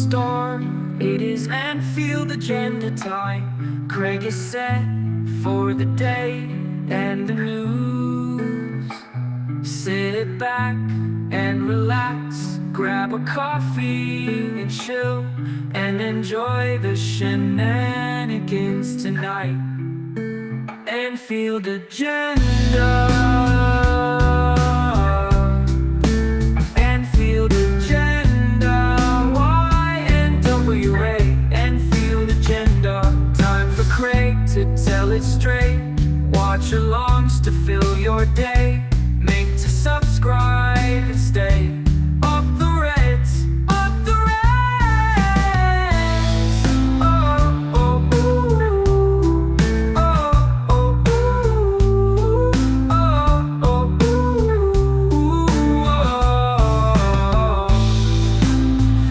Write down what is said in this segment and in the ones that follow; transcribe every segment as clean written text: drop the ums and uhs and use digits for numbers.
storm, it is Anfield Agenda time. Craig is set for the day and the news. Sit back and relax, grab a coffee and chill, and enjoy the shenanigans tonight. Anfield Agenda. Anfield Agenda. YNWA. Anfield Agenda. Time for Craig to tell it straight. Watch-alongs to fill your day. Make to subscribe and stay. Up the Reds, up the Reds. Oh, oh, ooh. Oh, oh, ooh. Oh, oh, ooh. Oh.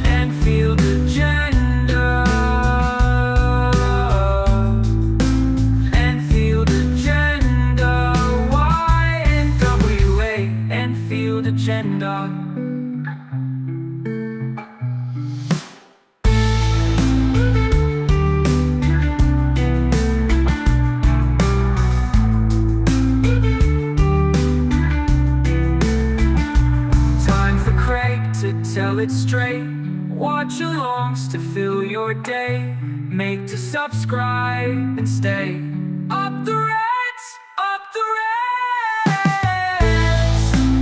Anfield Agenda. Anfield Agenda. YNWA. Anfield Agenda. Time for Craig to tell it straight. Watch-alongs to fill your day. Make to subscribe and stay. Up the Reds, up the Reds.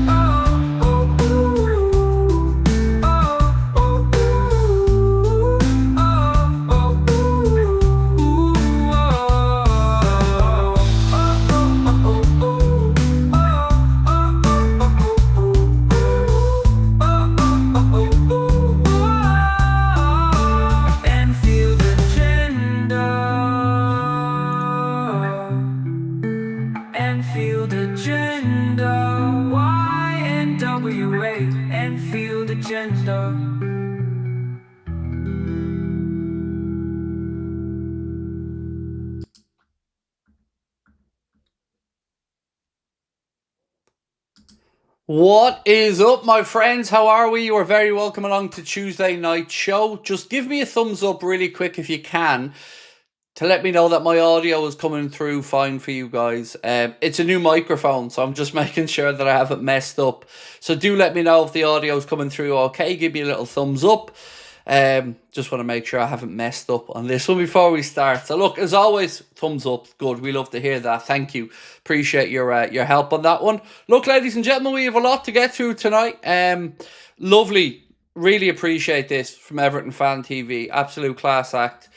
Oh, oh, ooh. Oh, oh, ooh. Oh, oh, ooh. Oh, oh, oh, oh, Anfield Agenda. Anfield Agenda. YNWA. Anfield Agenda. What is up, my friends? How are we? You are very welcome along to Tuesday night show. Just give me a thumbs up really quick if you can to let me know that my audio is coming through fine for you guys. It's a new microphone, so I'm just making sure that I haven't messed up. So do let me know if the audio is coming through okay. Give me a little thumbs up. Just want to make sure I haven't messed up on this one before we start. So look, as always, thumbs up, good. We love to hear that. Thank you. Appreciate your help on that one. Look, ladies and gentlemen, we have a lot to get through tonight. Lovely. Really appreciate this from Everton Fan TV. Absolute class act.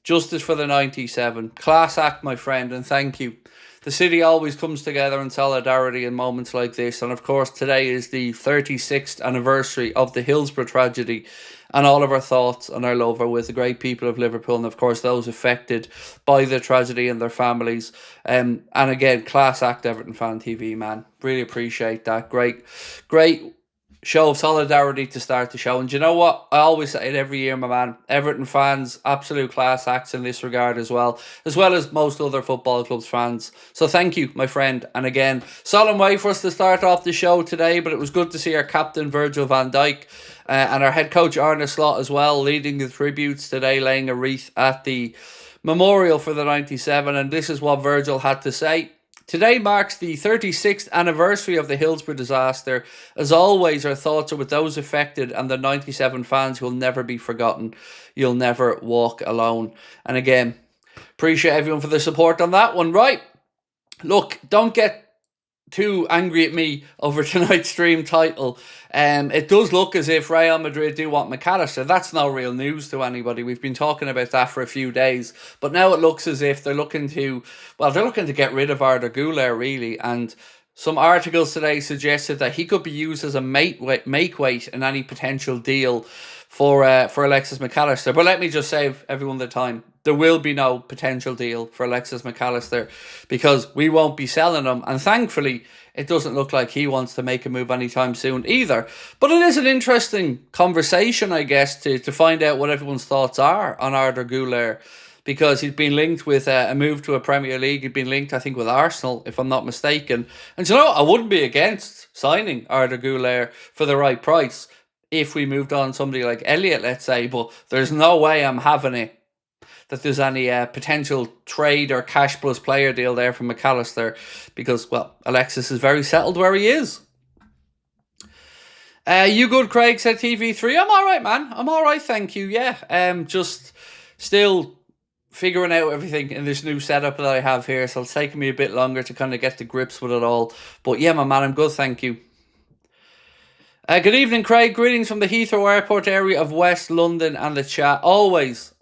Justice for the 97. Class act, my friend, and thank you. The city always comes together in solidarity in moments like this. And of course, today is the 36th anniversary of the Hillsborough tragedy. And all of our thoughts and our love are with the great people of Liverpool and, of course, those affected by the tragedy and their families. And again, class act, Everton Fan TV, man. Really appreciate that. Great show of solidarity to start the show. And you know what? I always say it every year, my man. Everton fans, absolute class acts in this regard as well as most other football clubs fans. So thank you, my friend. And again, solemn way for us to start off the show today, but it was good to see our captain, Virgil van Dijk, and our head coach, Arne Slot, as well, leading the tributes today, laying a wreath at the memorial for the 97. And this is what Virgil had to say. Today marks the 36th anniversary of the Hillsborough disaster. As always, our thoughts are with those affected and the 97 fans who will never be forgotten. You'll never walk alone. And again, appreciate everyone for the support on that one. Right, look, don't get too angry at me over tonight's stream title. It does look as if Real Madrid do want McAllister. That's no real news to anybody. We've been talking about that for a few days, but now it looks as if they're looking to get rid of Arda Güler, really. And some articles today suggested that he could be used as a make weight in any potential deal for Alexis McAllister. But let me just save everyone the time. There will be no potential deal for Alexis McAllister because we won't be selling him. And thankfully, it doesn't look like he wants to make a move anytime soon either. But it is an interesting conversation, I guess, to find out what everyone's thoughts are on Arda Güler, because he'd been linked with a move to a Premier League. He'd been linked, I think, with Arsenal, if I'm not mistaken. And you know, I wouldn't be against signing Arda Güler for the right price. if we moved on somebody like Elliott, let's say, but there's no way I'm having it that there's any potential trade or cash plus player deal there from McAllister because, well, Alexis is very settled where he is. You good, Craig, said TV3. I'm all right, man. I'm all right, thank you. Yeah, just still figuring out everything in this new setup that I have here, so it's taking me a bit longer to kind of get to grips with it all. But yeah, my man, I'm good, thank you. Good evening, Craig. Greetings from the Heathrow Airport area of West London and the chat. Always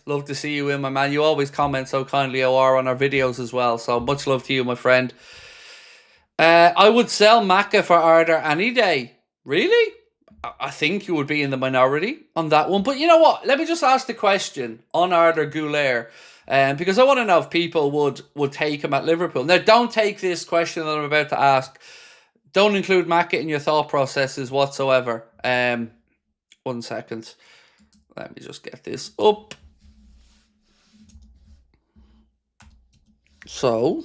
love to see you in, my man. You always comment so kindly, OR, on our videos as well. So much love to you, my friend. I would sell Maka for Arda any day. Really? I think you would be in the minority on that one. But you know what? Let me just ask the question on Arda GULER. Because I want to know if people would take him at Liverpool. Now, don't take this question that I'm about to ask. Don't include Maka in your thought processes whatsoever. 1 second. Let me just get this up. So,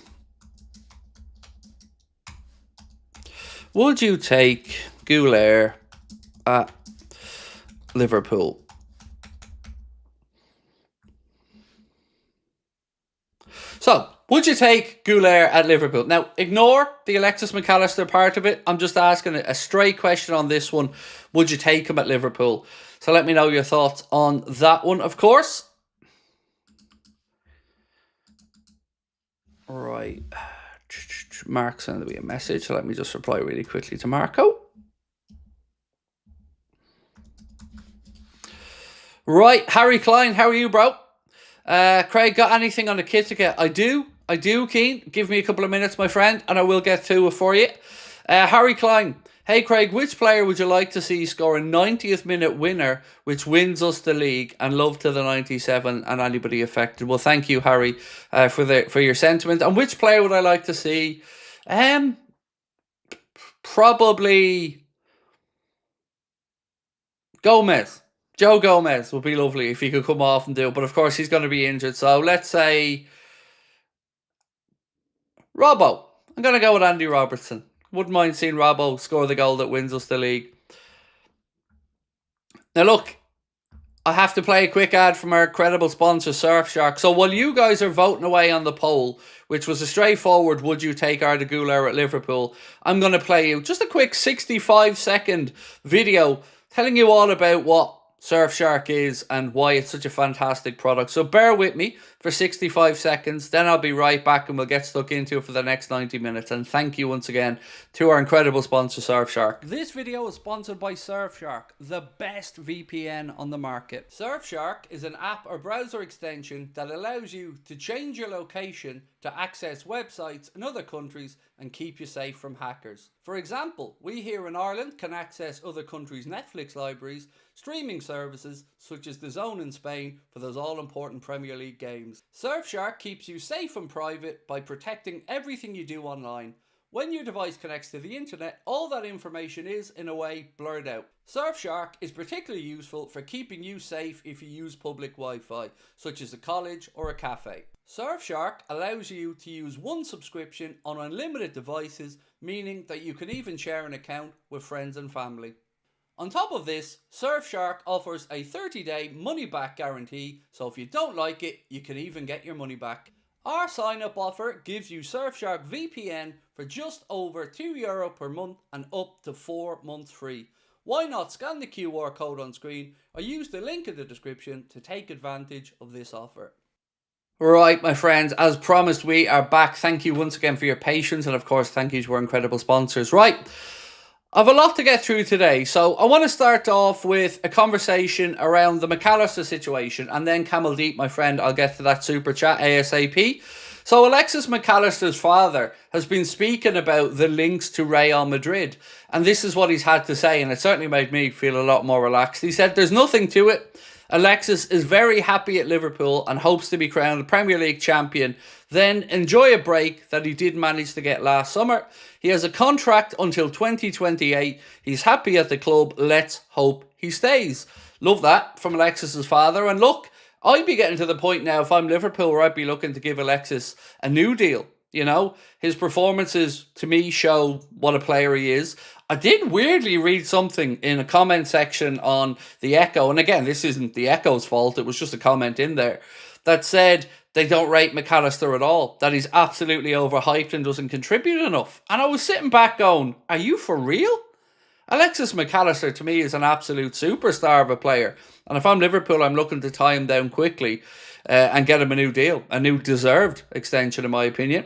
would you take GULER at Liverpool? So, would you take GULER at Liverpool? Now, ignore the Alexis McAllister part of it. I'm just asking a straight question on this one. Would you take him at Liverpool? So let me know your thoughts on that one, of course. Right. Mark sent me a message, so let me just reply really quickly to Marco. Right, Harry Klein, how are you, bro? Craig, got anything on the Ekitike? I do, Keen. Give me a couple of minutes, my friend, and I will get to it for you. Harry Klein, hey, Craig, which player would you like to see score a 90th minute winner, which wins us the league, and love to the 97 and anybody affected? Well, thank you, Harry, for your sentiment. And which player would I like to see? Probably Gomez. Joe Gomez would be lovely if he could come off and do it. But of course, he's going to be injured. So let's say Robbo. I'm going to go with Andy Robertson. Wouldn't mind seeing Robbo score the goal that wins us the league. Now look, I have to play a quick ad from our credible sponsor, Surfshark. So while you guys are voting away on the poll, which was a straightforward, would you take Arda GULER at Liverpool? I'm going to play you just a quick 65-second video telling you all about what Surfshark is and why it's such a fantastic product. So bear with me for 65 seconds, then I'll be right back and we'll get stuck into it for the next 90 minutes. And thank you once again to our incredible sponsor, Surfshark. This video is sponsored by Surfshark, the best VPN on the market. Surfshark is an app or browser extension that allows you to change your location to access websites in other countries and keep you safe from hackers. For example, we here in Ireland can access other countries' Netflix libraries, streaming services such as DAZN in Spain for those all-important Premier League games. Surfshark keeps you safe and private by protecting everything you do online. When your device connects to the internet, all that information is, in a way, blurred out. Surfshark is particularly useful for keeping you safe if you use public Wi-Fi, such as a college or a cafe. Surfshark allows you to use one subscription on unlimited devices, meaning that you can even share an account with friends and family. On top of this, Surfshark offers a 30-day money-back guarantee, so if you don't like it, you can even get your money back. Our sign-up offer gives you Surfshark VPN for just over €2 per month and up to 4 months free. Why not scan the QR code on screen or use the link in the description to take advantage of this offer. Right, my friends, as promised, we are back. Thank you once again for your patience, and of course, thank you to our incredible sponsors. Right, I have a lot to get through today, so I want to start off with a conversation around the McAllister situation, and then Camel Deep, my friend, I'll get to that super chat ASAP. So Alexis McAllister's father has been speaking about the links to Real Madrid, and this is what he's had to say, and it certainly made me feel a lot more relaxed. He said, "There's nothing to it. Alexis is very happy at Liverpool and hopes to be crowned Premier League champion, then enjoy a break that he did manage to get last summer. He has a contract until 2028. He's happy at the club. Let's hope he stays." Love that from Alexis's father. And look, I'd be getting to the point now, if I'm Liverpool, where I'd be looking to give Alexis a new deal. You know, his performances to me show what a player he is. I did weirdly read something in a comment section on the Echo, and again, this isn't the Echo's fault, it was just a comment in there, that said they don't rate McAllister at all, that he's absolutely overhyped and doesn't contribute enough. And I was sitting back going, are you for real? Alexis McAllister to me is an absolute superstar of a player. And if I'm Liverpool, I'm looking to tie him down quickly and get him a new deal. A new deserved extension, in my opinion.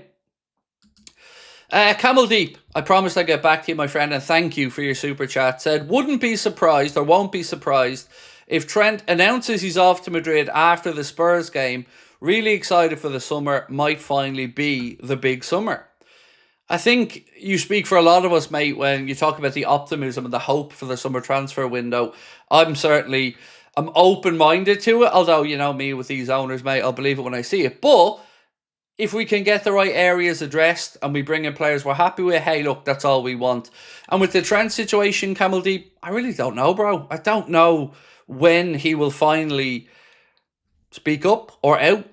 Camel Deep, I promised I'd get back to you, my friend, and thank you for your super chat. Said, wouldn't be surprised or won't be surprised if Trent announces he's off to Madrid after the Spurs game. Really excited for the summer. Might finally be the big summer. I think you speak for a lot of us, mate, when you talk about the optimism and the hope for the summer transfer window. I'm open-minded to it, although, you know me with these owners, mate, I'll believe it when I see it. But if we can get the right areas addressed and we bring in players we're happy with, hey, look, that's all we want. And with the Trent situation, Camel Deep, I really don't know, bro. I don't know when he will finally speak up or out.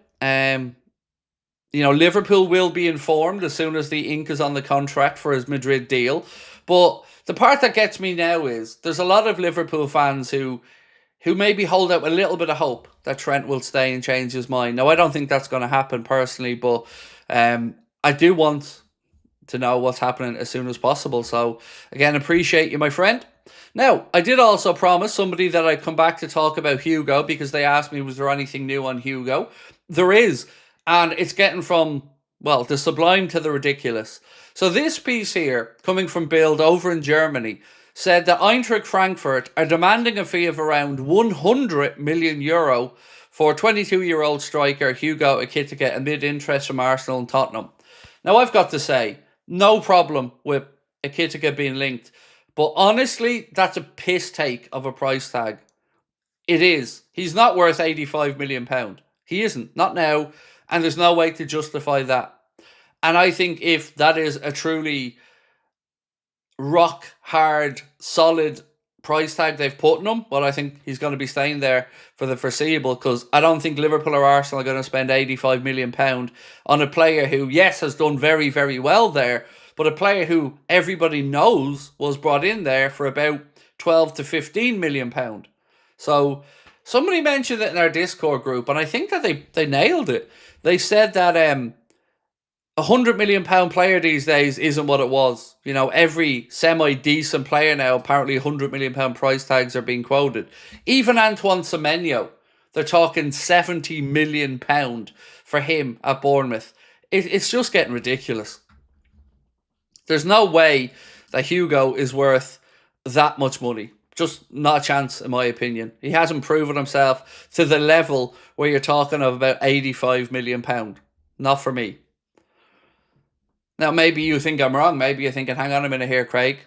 You know, Liverpool will be informed as soon as the ink is on the contract for his Madrid deal. But the part that gets me now is there's a lot of Liverpool fans who maybe hold out a little bit of hope that Trent will stay and change his mind. Now, I don't think that's going to happen personally, but I do want to know what's happening as soon as possible. So, again, appreciate you, my friend. Now, I did also promise somebody that I'd come back to talk about Hugo because they asked me, was there anything new on Hugo? There is, and it's getting from, well, the sublime to the ridiculous. So this piece here, coming from Bild over in Germany, said that Eintracht Frankfurt are demanding a fee of around €100 million for 22-year-old striker Hugo Ekitike amid interest from Arsenal and Tottenham. Now, I've got to say, no problem with Ekitike being linked, but honestly, that's a piss take of a price tag. It is. He's not worth £85 million. He isn't. Not now, and there's no way to justify that. And I think if that is a truly rock hard, solid price tag they've put on him, well, I think he's going to be staying there for the foreseeable, because I don't think Liverpool or Arsenal are going to spend £85 million on a player who, yes, has done very, very well there, but a player who everybody knows was brought in there for about £12 to £15 million. So somebody mentioned it in our Discord group, and I think that they nailed it. They said that £100 million player these days isn't what it was. You know, every semi-decent player now, apparently £100 million price tags are being quoted. Even Antoine Semenyo, they're talking £70 million for him at Bournemouth. It's just getting ridiculous. There's no way that Hugo is worth that much money. Just not a chance, in my opinion. He hasn't proven himself to the level where you're talking of about £85 million. Not for me. Now, maybe you think I'm wrong. Maybe you're thinking, hang on a minute here, Craig.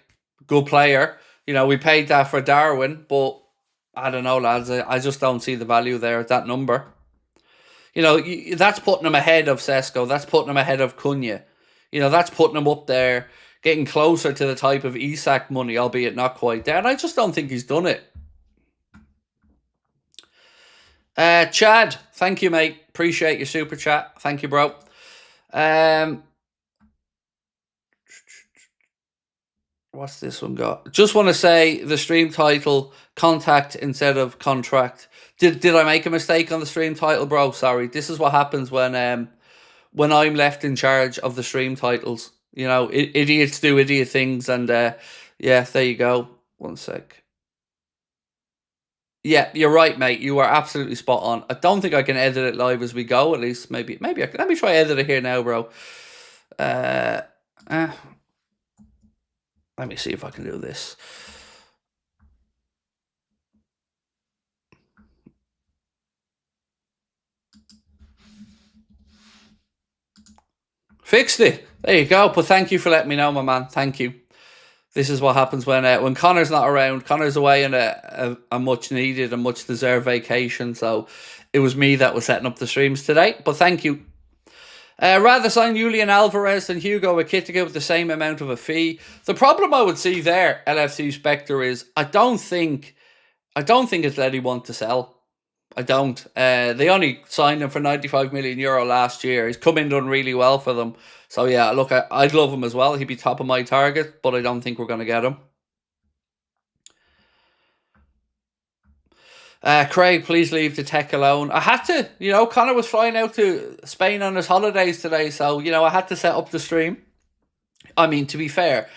Good player. You know, we paid that for Darwin, but I don't know, lads. I just don't see the value there at that number. You know, that's putting him ahead of Sesko. That's putting him ahead of Cunha. You know, that's putting him up there, getting closer to the type of Isak money, albeit not quite there. And I just don't think he's done it. Chad, thank you, mate. Appreciate your super chat. Thank you, bro. What's this one got? Just want to say the stream title, contact instead of contract. Did I make a mistake on the stream title, bro? Sorry. This is what happens when I'm left in charge of the stream titles. You know, idiots do idiot things, and yeah, there you go. 1 sec. Yeah, you're right, mate. You are absolutely spot on. I don't think I can edit it live as we go. At least maybe I can. Let me try edit it here now, bro. Let me see if I can do this. Fixed it. There you go. But thank you for letting me know, my man. Thank you. This is what happens when Connor's not around. Connor's away on a much needed and much deserved vacation. So it was me that was setting up the streams today. But thank you. Rather sign Julian Alvarez than Hugo Ekitike with the same amount of a fee. The problem I would see there, LFC Spectre, is I don't think it's that he want to sell. I don't. They only signed him for €95 million last year. He's come in done really well for them. So yeah, look, I'd love him as well. He'd be top of my target, but I don't think we're going to get him. Craig, please leave the tech alone. I had to, Connor was flying out to Spain on his holidays today, so, I had to set up the stream. I mean, to be fair,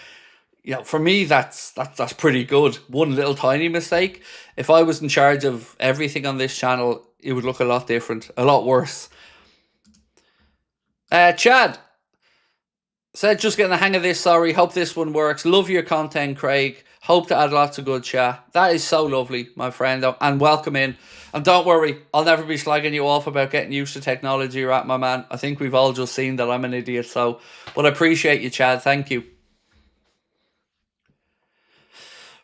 for me, that's pretty good. One little tiny mistake. If I was in charge of everything on this channel, it would look a lot different, a lot worse. Chad said, just getting the hang of this, sorry. Hope this one works. Love your content, Craig. Hope to add lots of good chat. That is so lovely, my friend. And welcome in. And don't worry, I'll never be slagging you off about getting used to technology, right, my man? I think we've all just seen that I'm an idiot, so. But I appreciate you, Chad. Thank you.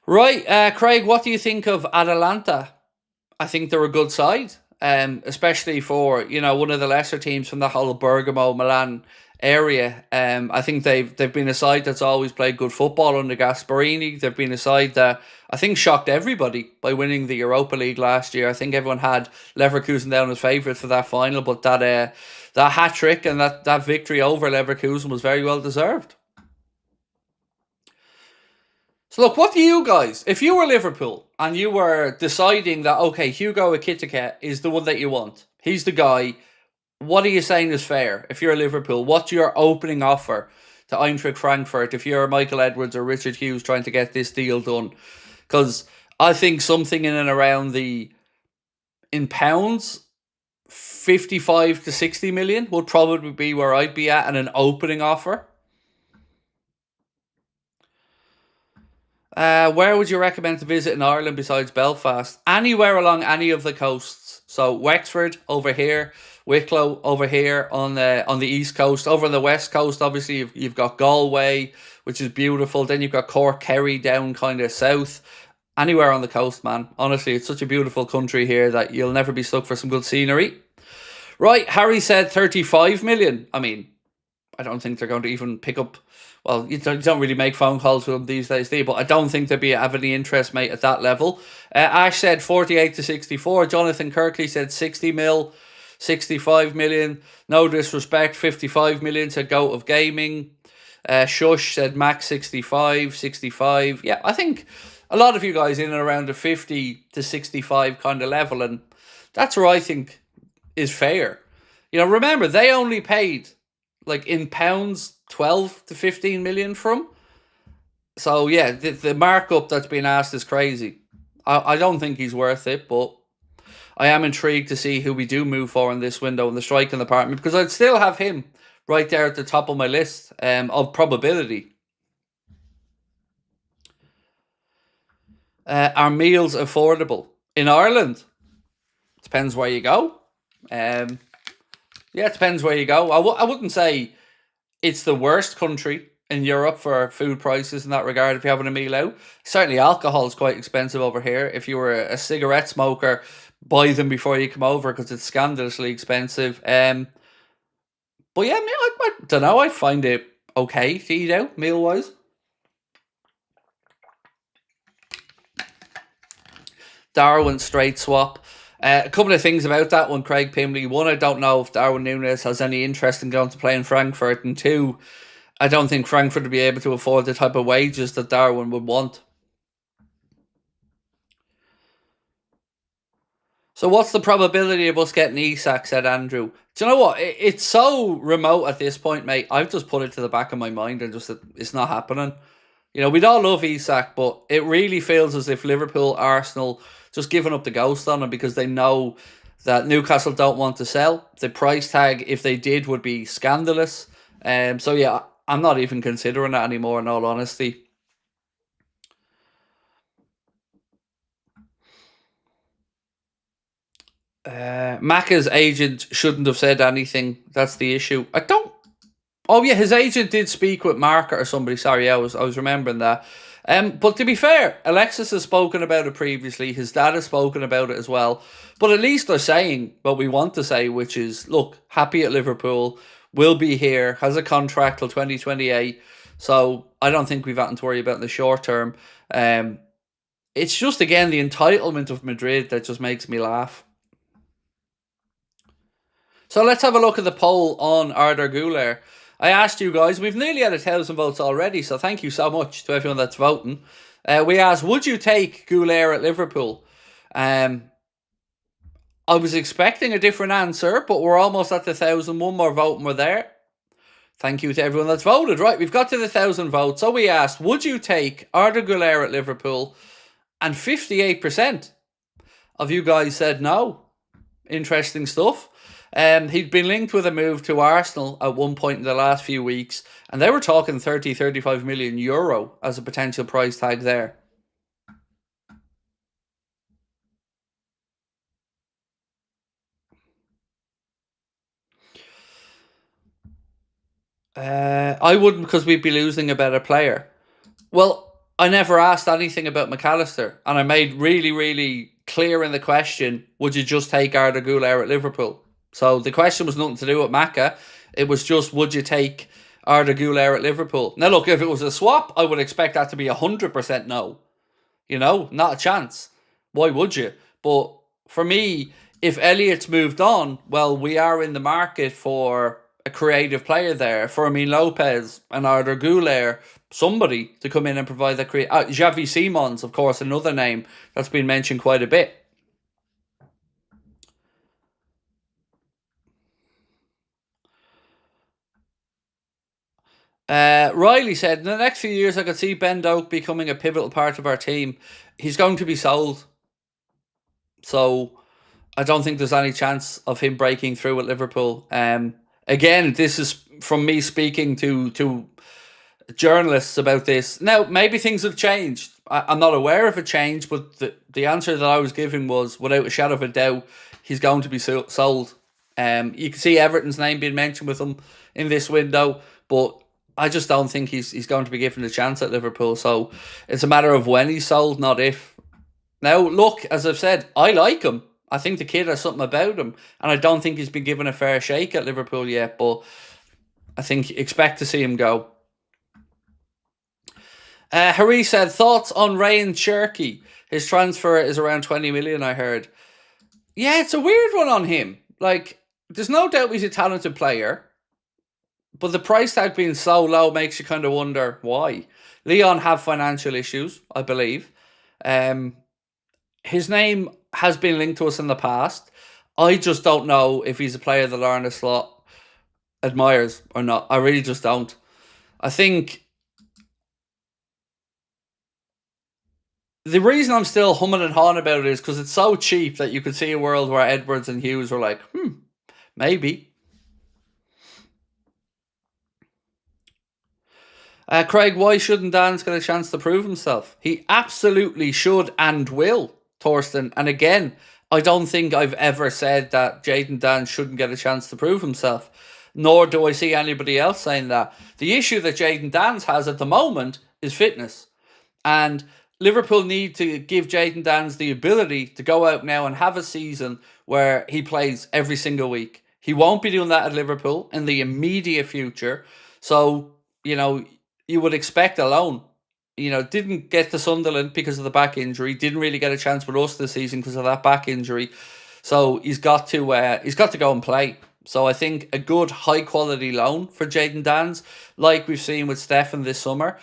Right, Craig, what do you think of Atalanta? I think they're a good side, especially for, one of the lesser teams from the whole Bergamo, Milan area. I think they've been a side that's always played good football under Gasperini. They've been a side that I think shocked everybody by winning the Europa League last year. I think everyone had Leverkusen down as favourites for that final, but that hat-trick and that victory over Leverkusen was very well deserved. So look, what do you guys, if you were Liverpool and you were deciding that, okay, Hugo Ekitike is the one that you want, he's the guy, what are you saying is fair? If you're Liverpool, what's your opening offer to Eintracht Frankfurt if you're Michael Edwards or Richard Hughes trying to get this deal done? Because I think something in and around in pounds, 55 to 60 million would probably be where I'd be at in an opening offer. Where would you recommend to visit in Ireland besides Belfast? Anywhere along any of the coasts. So Wexford over here, Wicklow over here on the east coast. Over on the west coast, obviously you've got Galway, which is beautiful. Then you've got Cork, Kerry down kind of south. Anywhere on the coast, man. Honestly, it's such a beautiful country here that you'll never be stuck for some good scenery. Right, Harry said 35 million. I mean, I don't think they're going to even pick up. Well, you don't really make phone calls with them these days, do you? But I don't think they'd have any interest, mate, at that level. Ash said 48 to 64. Jonathan Kirkley said 60 mil, 65 million. No disrespect, 55 million said Goat of Gaming. Shush said max 65, 65. Yeah, I think a lot of you guys in and around the 50 to 65 kind of level. And that's where I think is fair. Remember, they only paid, like in pounds, 12 to 15 million from. So yeah, the markup that's been asked is crazy. I don't think he's worth it, but I am intrigued to see who we do move for in this window in the striking department, because I'd still have him right there at the top of my list of probability. Are meals affordable in Ireland? Depends where you go. Yeah, it depends where you go. I wouldn't say it's the worst country in Europe for food prices in that regard if you're having a meal out. Certainly alcohol is quite expensive over here. If you were a cigarette smoker, buy them before you come over because it's scandalously expensive. But yeah, I don't know. I find it okay to eat out meal-wise. Darwin straight swap. A couple of things about that one, Craig Pimley. One, I don't know if Darwin Nunez has any interest in going to play in Frankfurt. And two, I don't think Frankfurt would be able to afford the type of wages that Darwin would want. So what's the probability of us getting Isak, said Andrew. Do you know what? It's so remote at this point, mate. I've just put it to the back of my mind and just it's not happening. We'd all love Isak, but it really feels as if Liverpool, Arsenal just giving up the ghost on him because they know that Newcastle don't want to sell. The price tag, if they did, would be scandalous. So yeah, I'm not even considering that anymore, in all honesty. Macca's agent shouldn't have said anything. That's the issue. I don't. Oh yeah, his agent did speak with Market or somebody. Sorry, I was remembering that. But to be fair, Alexis has spoken about it previously. His dad has spoken about it as well. But at least they're saying what we want to say, which is, look, happy at Liverpool, will be here, has a contract till 2028. So I don't think we've gotten to worry about in the short term. It's just, again, the entitlement of Madrid that just makes me laugh. So let's have a look at the poll on Arda Güler. I asked you guys, we've nearly had 1,000 votes already, so thank you so much to everyone that's voting. We asked, would you take Güler at Liverpool? I was expecting a different answer, but we're almost at the 1,000. One more vote and we're there. Thank you to everyone that's voted. Right, we've got to the 1,000 votes. So we asked, would you take Arda Güler at Liverpool? And 58% of you guys said no. Interesting stuff. He'd been linked with a move to Arsenal at one point in the last few weeks, and they were talking 35 million euro as a potential price tag there. I wouldn't, because we'd be losing a better player. Well, I never asked anything about McAllister, and I made really, really clear in the question, would you just take Arda Güler at Liverpool? So the question was nothing to do with Macca. It was just, would you take Arda Güler at Liverpool? Now look, if it was a swap, I would expect that to be 100% no. You know, not a chance. Why would you? But for me, if Elliott's moved on, well, we are in the market for a creative player there. Fermin Lopez and Arda Güler, somebody to come in and provide that creative. Xavi Simons, of course, another name that's been mentioned quite a bit. Riley said, in the next few years, I could see Ben Doak becoming a pivotal part of our team. He's going to be sold. So I don't think there's any chance of him breaking through at Liverpool. Again, this is from me speaking to journalists about this. Now, maybe things have changed. I'm not aware of a change, but the answer that I was giving was, without a shadow of a doubt, he's going to be sold. You can see Everton's name being mentioned with him in this window, but I just don't think he's going to be given a chance at Liverpool. So it's a matter of when he's sold, not if. Now, look, as I've said, I like him. I think the kid has something about him, and I don't think he's been given a fair shake at Liverpool yet, but I think expect to see him go. Harry said, thoughts on Ryan Cherky? His transfer is around 20 million, I heard. Yeah, it's a weird one on him. Like, there's no doubt he's a talented player, but the price tag being so low makes you kind of wonder why. Lyon have financial issues, I believe. His name has been linked to us in the past. I just don't know if he's a player that Arne Slot admires or not. I really just don't. I think the reason I'm still humming and hawing about it is because it's so cheap that you could see a world where Edwards and Hughes were like, maybe. Craig, why shouldn't Danns get a chance to prove himself? He absolutely should and will, Torsten. And again, I don't think I've ever said that Jayden Danns shouldn't get a chance to prove himself. Nor do I see anybody else saying that. The issue that Jayden Danns has at the moment is fitness. And Liverpool need to give Jayden Danns the ability to go out now and have a season where he plays every single week. He won't be doing that at Liverpool in the immediate future. So, you would expect a loan. Didn't get to Sunderland because of the back injury. Didn't really get a chance with us this season because of that back injury. So he's got to go and play. So I think a good high quality loan for Jayden Danns, like we've seen with Stefan this summer,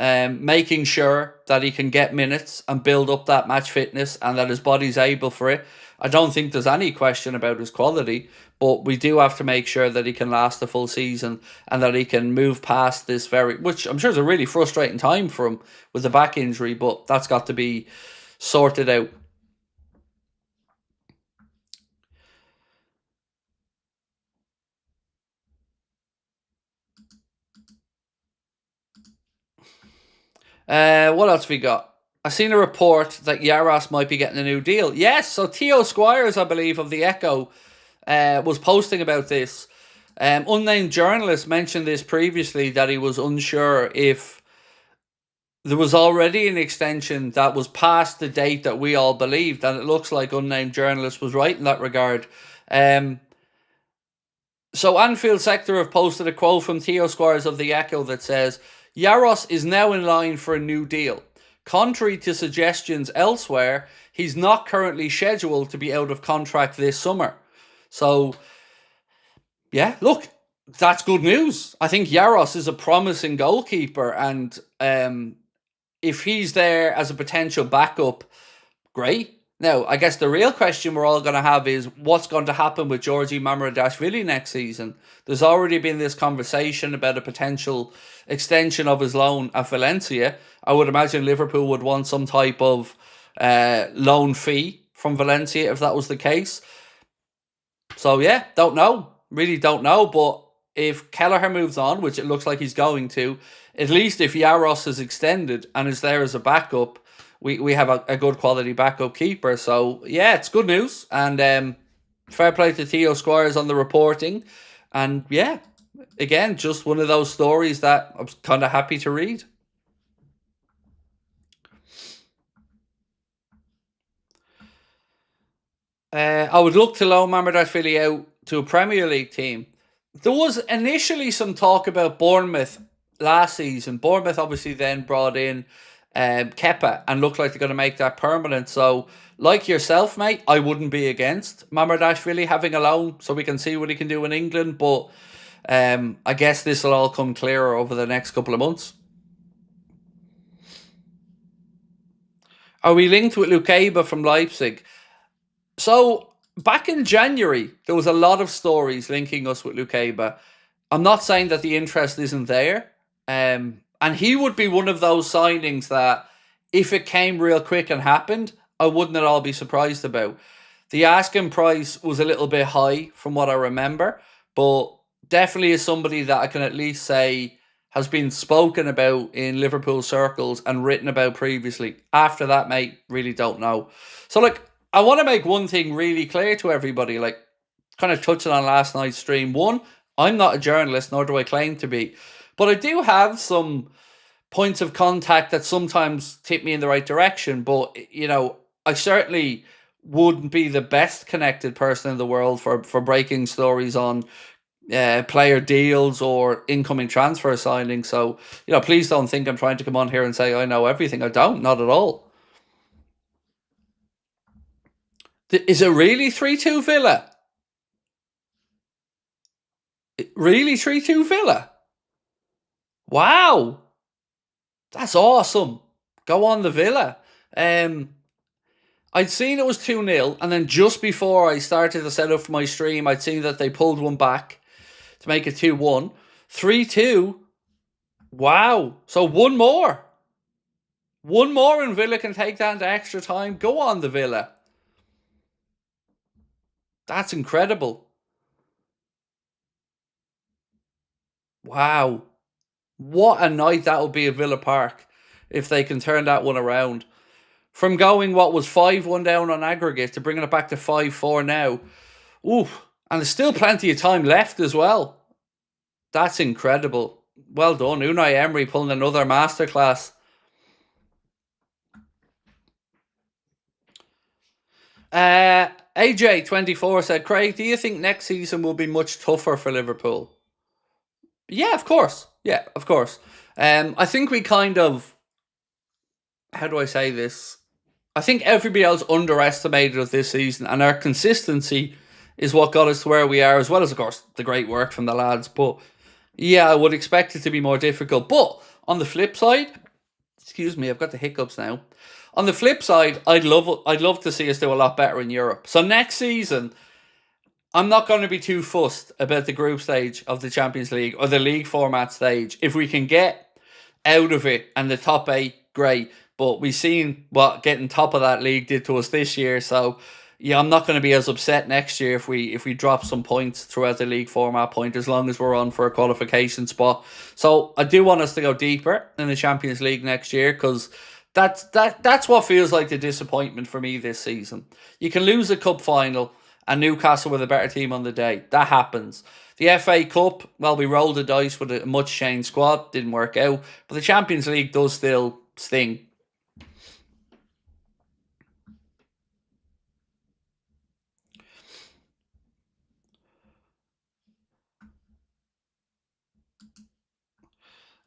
making sure that he can get minutes and build up that match fitness and that his body's able for it. I don't think there's any question about his quality, but we do have to make sure that he can last the full season and that he can move past this which I'm sure is a really frustrating time for him with the back injury, but that's got to be sorted out. What else we got? I seen a report that Yaros might be getting a new deal. Yes, so Theo Squires, I believe, of the Echo, was posting about this. Unnamed journalist mentioned this previously, that he was unsure if there was already an extension that was past the date that we all believed, and it looks like unnamed journalist was right in that regard. So Anfield Sector have posted a quote from Theo Squires of the Echo that says, Yaros is now in line for a new deal. Contrary to suggestions elsewhere, he's not currently scheduled to be out of contract this summer. So yeah, look, that's good news. I think Jaros is a promising goalkeeper, and if he's there as a potential backup, great. Now, I guess the real question we're all going to have is what's going to happen with Georgi Mamardashvili next season. There's already been this conversation about a potential extension of his loan at Valencia. I would imagine Liverpool would want some type of loan fee from Valencia if that was the case. So yeah, don't know. Really don't know. But if Kelleher moves on, which it looks like he's going to, at least if Jaros is extended and is there as a backup, we have a good quality backup keeper. So yeah, it's good news. And fair play to Theo Squires on the reporting. And yeah, again, just one of those stories that I was kind of happy to read. I would look to loan Mamardashvili out to a Premier League team. There was initially some talk about Bournemouth last season. Bournemouth obviously then brought in Kepa and looked like they're going to make that permanent. So, like yourself, mate, I wouldn't be against Mamardashvili having a loan so we can see what he can do in England. But I guess this will all come clearer over the next couple of months. Are we linked with Lukeba from Leipzig? So, back in January, there was a lot of stories linking us with Lukeba. I'm not saying that the interest isn't there. And he would be one of those signings that, if it came real quick and happened, I wouldn't at all be surprised about. The asking price was a little bit high from what I remember, but definitely is somebody that I can at least say has been spoken about in Liverpool circles and written about previously. After that, mate, really don't know. So, like, I want to make one thing really clear to everybody, like, kind of touching on last night's stream. One, I'm not a journalist, nor do I claim to be, but I do have some points of contact that sometimes tip me in the right direction. But, you know, I certainly wouldn't be the best connected person in the world for breaking stories on player deals or incoming transfer signings. So, you know, please don't think I'm trying to come on here and say I know everything. I don't, not at all. Is it really 3-2 Villa? Really 3-2 Villa? Wow. That's awesome. Go on the Villa. I'd seen it was 2-0, and then just before I started to set up for my stream, I'd seen that they pulled one back to make it 2-1. 3-2. Wow. So one more. One more and Villa can take that into extra time. Go on the Villa. That's incredible. Wow. What a night that will be at Villa Park if they can turn that one around. From going what was 5-1 down on aggregate to bringing it back to 5-4 now. Ooh, and there's still plenty of time left as well. That's incredible. Well done. Unai Emery pulling another masterclass. AJ24 said, Craig, do you think next season will be much tougher for Liverpool? Yeah, of course. Yeah, of course. I think we kind of, how do I say this? I think everybody else underestimated us this season, and our consistency is what got us to where we are, as well as, of course, the great work from the lads. But yeah, I would expect it to be more difficult. But on the flip side, excuse me, I've got the hiccups now. On the flip side, I'd love to see us do a lot better in Europe. So next season, I'm not going to be too fussed about the group stage of the Champions League or the league format stage. If we can get out of it and the top 8, great. But we've seen what getting top of that league did to us this year. So yeah, I'm not going to be as upset next year if we drop some points throughout the league format point, as long as we're on for a qualification spot. So I do want us to go deeper in the Champions League next year, because that's what feels like the disappointment for me this season. You can lose a cup final and Newcastle were the better team on the day. That happens. The FA Cup, well, we rolled the dice with a much changed squad. Didn't work out. But the Champions League does still sting.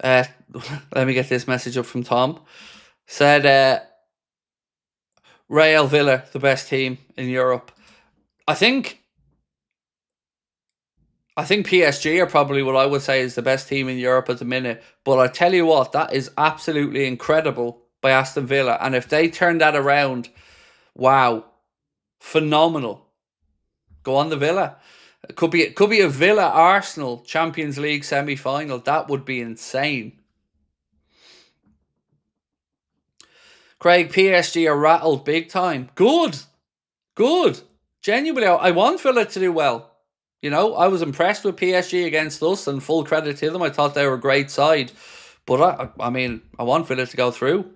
Let me get this message up from Tom. Said, Real Villa, the best team in Europe. I think I think PSG are probably what I would say is the best team in Europe at the minute. But I tell you what, that is absolutely incredible by Aston Villa. And if they turn that around, wow, phenomenal. Go on the Villa. It could be a Villa Arsenal Champions League semi-final. That would be insane. Craig, PSG are rattled big time. Good. Genuinely, I want Villa to do well. You know, I was impressed with PSG against us, and full credit to them. I thought they were a great side. But I mean, I want Villa to go through.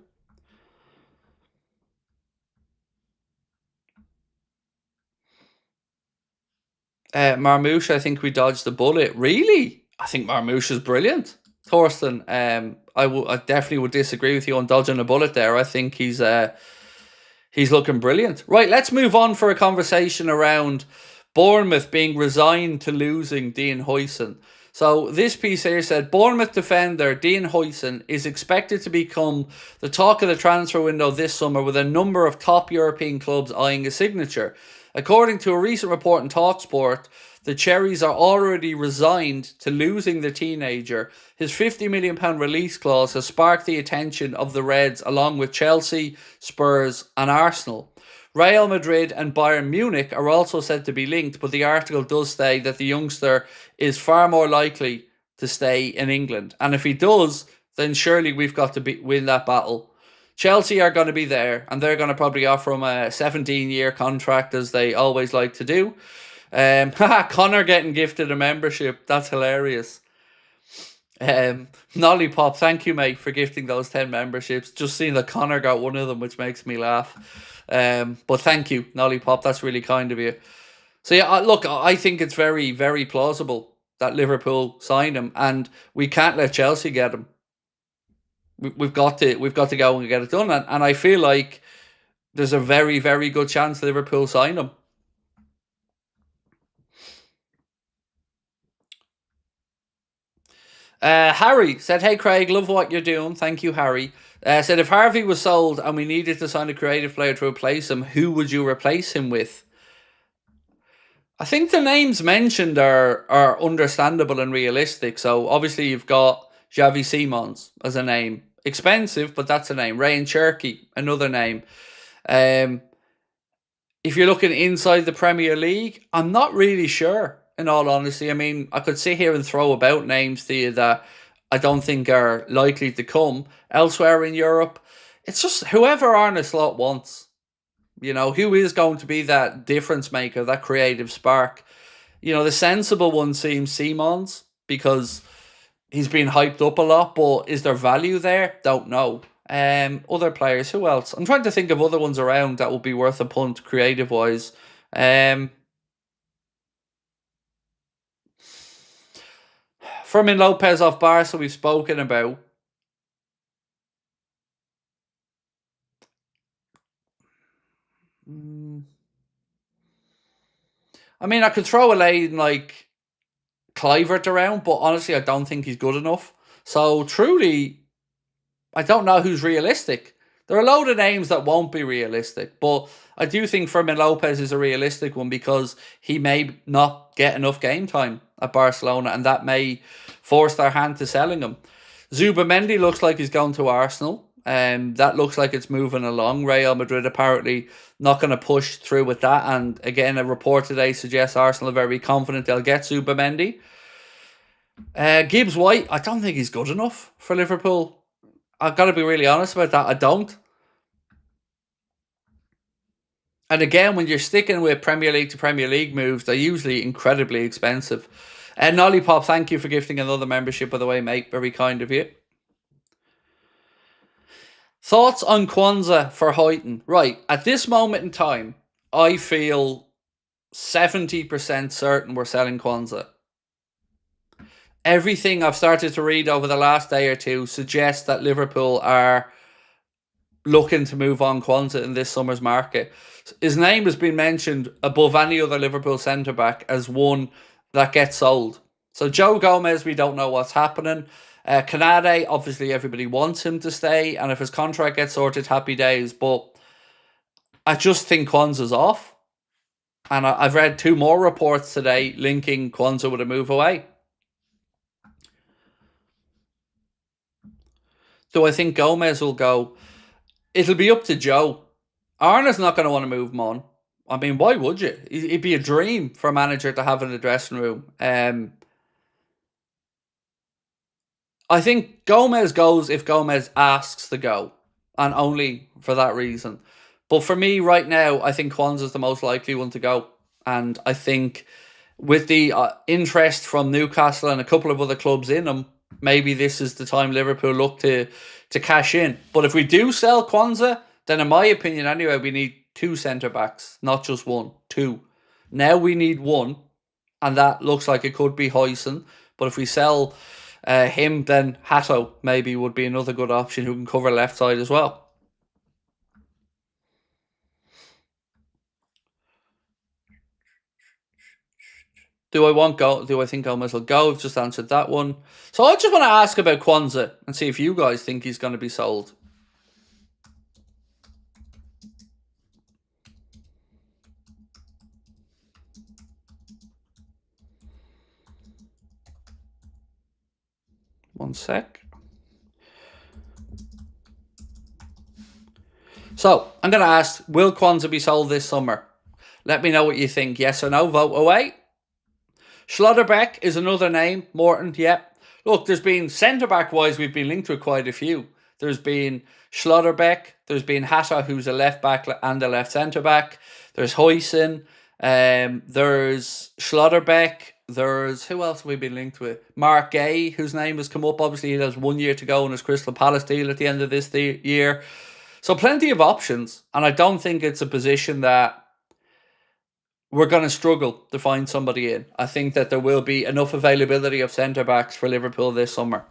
Marmouche, I think we dodged the bullet. Really? I think Marmouche is brilliant. Thorsten, I definitely would disagree with you on dodging a bullet there. I think he's looking brilliant. Right, let's move on for a conversation around Bournemouth being resigned to losing Dean Huijsen. So this piece here said, Bournemouth defender Dean Huijsen is expected to become the talk of the transfer window this summer, with a number of top European clubs eyeing a signature. According to a recent report in TalkSport, the Cherries are already resigned to losing the teenager. His £50 million release clause has sparked the attention of the Reds, along with Chelsea, Spurs and Arsenal. Real Madrid and Bayern Munich are also said to be linked, but the article does say that the youngster is far more likely to stay in England. And if he does, then surely we've got to win that battle. Chelsea are going to be there, and they're going to probably offer him a 17-year contract, as they always like to do. Connor getting gifted a membership. That's hilarious. Nollipop, thank you, mate, for gifting those 10 memberships. Just seeing that Connor got one of them, which makes me laugh. But thank you, Nollipop. That's really kind of you. So yeah, look, I think it's very, very plausible that Liverpool sign him, and we can't let Chelsea get him. We've got to go and get it done, and I feel like there's a very, very good chance Liverpool sign him. Harry said, "Hey Craig, love what you're doing. Thank you, Harry." Said, if Harvey was sold and we needed to sign a creative player to replace him, who would you replace him with? I think the names mentioned are understandable and realistic. So obviously you've got Xavi Simons as a name. Expensive, but that's a name. Ryan Cherky, another name. If you're looking inside the Premier League, I'm not really sure, in all honesty. I mean, I could sit here and throw about names to you that I don't think are likely to come. Elsewhere in Europe, it's just whoever Arne Slot wants. You know, who is going to be that difference maker, that creative spark? You know, the sensible one seems Simons, because he's been hyped up a lot, but is there value there? Don't know. Other players, who else? I'm trying to think of other ones around that would be worth a punt creative-wise. Fermin Lopez off Barca we've spoken about. I mean, I could throw a lane like Kluivert around, but honestly, I don't think he's good enough. So truly, I don't know who's realistic. There are a load of names that won't be realistic, but I do think Fermin Lopez is a realistic one, because he may not get enough game time at Barcelona, and that may force their hand to selling him. Zubamendi looks like he's going to Arsenal. That looks like it's moving along. Real Madrid apparently not going to push through with that. And again, a report today suggests Arsenal are very confident they'll get Zubamendi. Gibbs White, I don't think he's good enough for Liverpool. I've got to be really honest about that. I don't. And again, when you're sticking with Premier League to Premier League moves, they're usually incredibly expensive. And Nollipop, thank you for gifting another membership, by the way, mate. Very kind of you. Thoughts on Quansah for Huijsen? Right, at this moment in time, I feel 70% certain we're selling Quansah. Everything I've started to read over the last day or two suggests that Liverpool are looking to move on Quansah in this summer's market. His name has been mentioned above any other Liverpool centre-back as one that gets sold. So Joe Gomez, we don't know what's happening. Kanade, obviously everybody wants him to stay, and if his contract gets sorted, happy days. But I just think Quansah's off. And I've read 2 more reports today linking Quansah with a move away. Do I think Gomez will go? It'll be up to Joe. Arna's not going to want to move him on. I mean, why would you? It'd be a dream for a manager to have in the dressing room. I think Gomez goes if Gomez asks to go, and only for that reason. But for me right now, I think Quansah's the most likely one to go. And I think with the interest from Newcastle and a couple of other clubs in him, maybe this is the time Liverpool look to cash in. But if we do sell Quansah, then in my opinion anyway, we need 2 centre-backs, not just 1, 2. Now we need 1, and that looks like it could be Huijsen. But if we sell him, then Hatto maybe would be another good option who can cover left side as well. Do I think Gomez will go? I've just answered that one. So I just want to ask about Quansah and see if you guys think he's going to be sold. One sec. So I'm going to ask, will Quansah be sold this summer? Let me know what you think. Yes or no? Vote away. Schlotterbeck is another name. Morton, yep. Look, there's been centre-back-wise, we've been linked with quite a few. There's been Schlotterbeck. There's been Hatta, who's a left-back and a left centre-back. There's Huijsen. There's Schlotterbeck. There's, who else have we been linked with? Mark Gay, whose name has come up. Obviously, he has 1 year to go in his Crystal Palace deal at the end of this year. So plenty of options. And I don't think it's a position that we're going to struggle to find somebody in. I think that there will be enough availability of centre-backs for Liverpool this summer.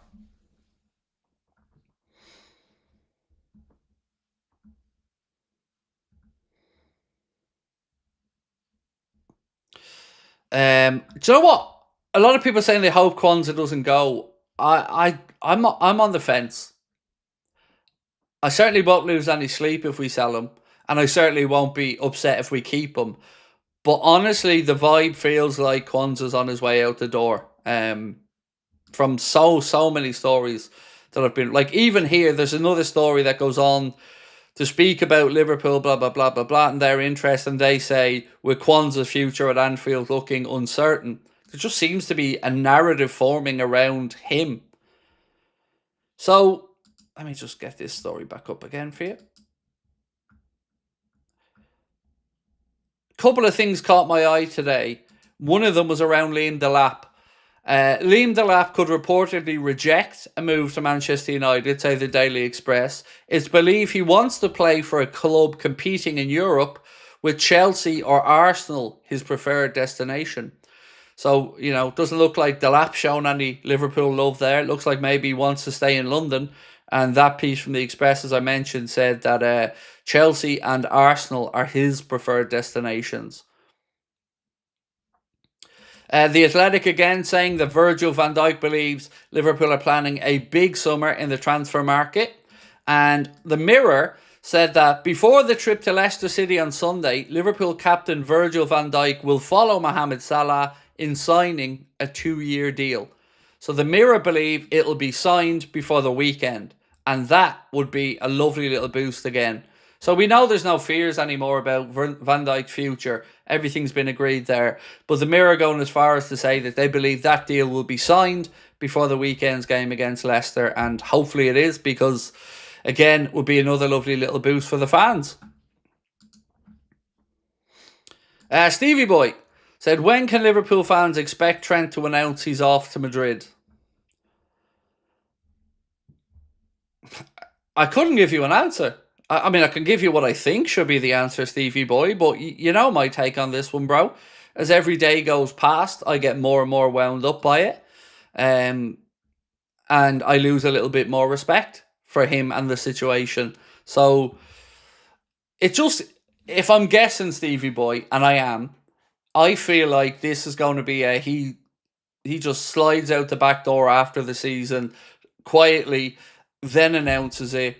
Do you know what? A lot of people are saying they hope Quansah doesn't go. I'm on the fence. I certainly won't lose any sleep if we sell him, and I certainly won't be upset if we keep him. But honestly, the vibe feels like Quansah's on his way out the door. From so many stories that have been, like, even here, there's another story that goes on to speak about Liverpool, blah, blah, blah, blah, blah, and their interest, and they say, with Quansah's future at Anfield looking uncertain, there just seems to be a narrative forming around him. So, let me just get this story back up again for you. Couple of things caught my eye today. One of them was around Liam Delap. Liam Delap could reportedly reject a move to Manchester United, say the Daily Express. It's believed he wants to play for a club competing in Europe, with Chelsea or Arsenal his preferred destination. So, you know, it doesn't look like Delap shown any Liverpool love there. It looks like maybe he wants to stay in London. And that piece from the Express, as I mentioned, said that Chelsea and Arsenal are his preferred destinations. The Athletic again saying that Virgil van Dijk believes Liverpool are planning a big summer in the transfer market. And the Mirror said that before the trip to Leicester City on Sunday, Liverpool captain Virgil van Dijk will follow Mohamed Salah in signing a 2-year deal. So the Mirror believe it'll be signed before the weekend. And that would be a lovely little boost again. So we know there's no fears anymore about Van Dijk's future. Everything's been agreed there. But the Mirror going as far as to say that they believe that deal will be signed before the weekend's game against Leicester. And hopefully it is, because, again, it would be another lovely little boost for the fans. Stevie Boy said, when can Liverpool fans expect Trent to announce he's off to Madrid? I couldn't give you an answer. I mean, I can give you what I think should be the answer, Stevie Boy, but you know my take on this one, bro. As every day goes past, I get more and more wound up by it. And I lose a little bit more respect for him and the situation. So, it just, if I'm guessing, Stevie Boy, and I am, I feel like this is going to be he just slides out the back door after the season, quietly, then announces it,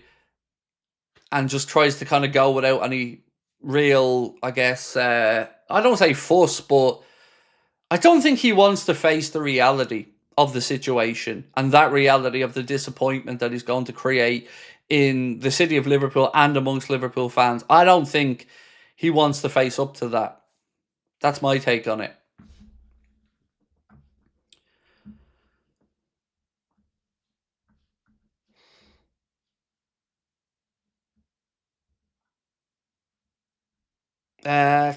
and just tries to kind of go without any real, I guess, I don't say fuss, but I don't think he wants to face the reality of the situation and that reality of the disappointment that he's going to create in the city of Liverpool and amongst Liverpool fans. I don't think he wants to face up to that. That's my take on it.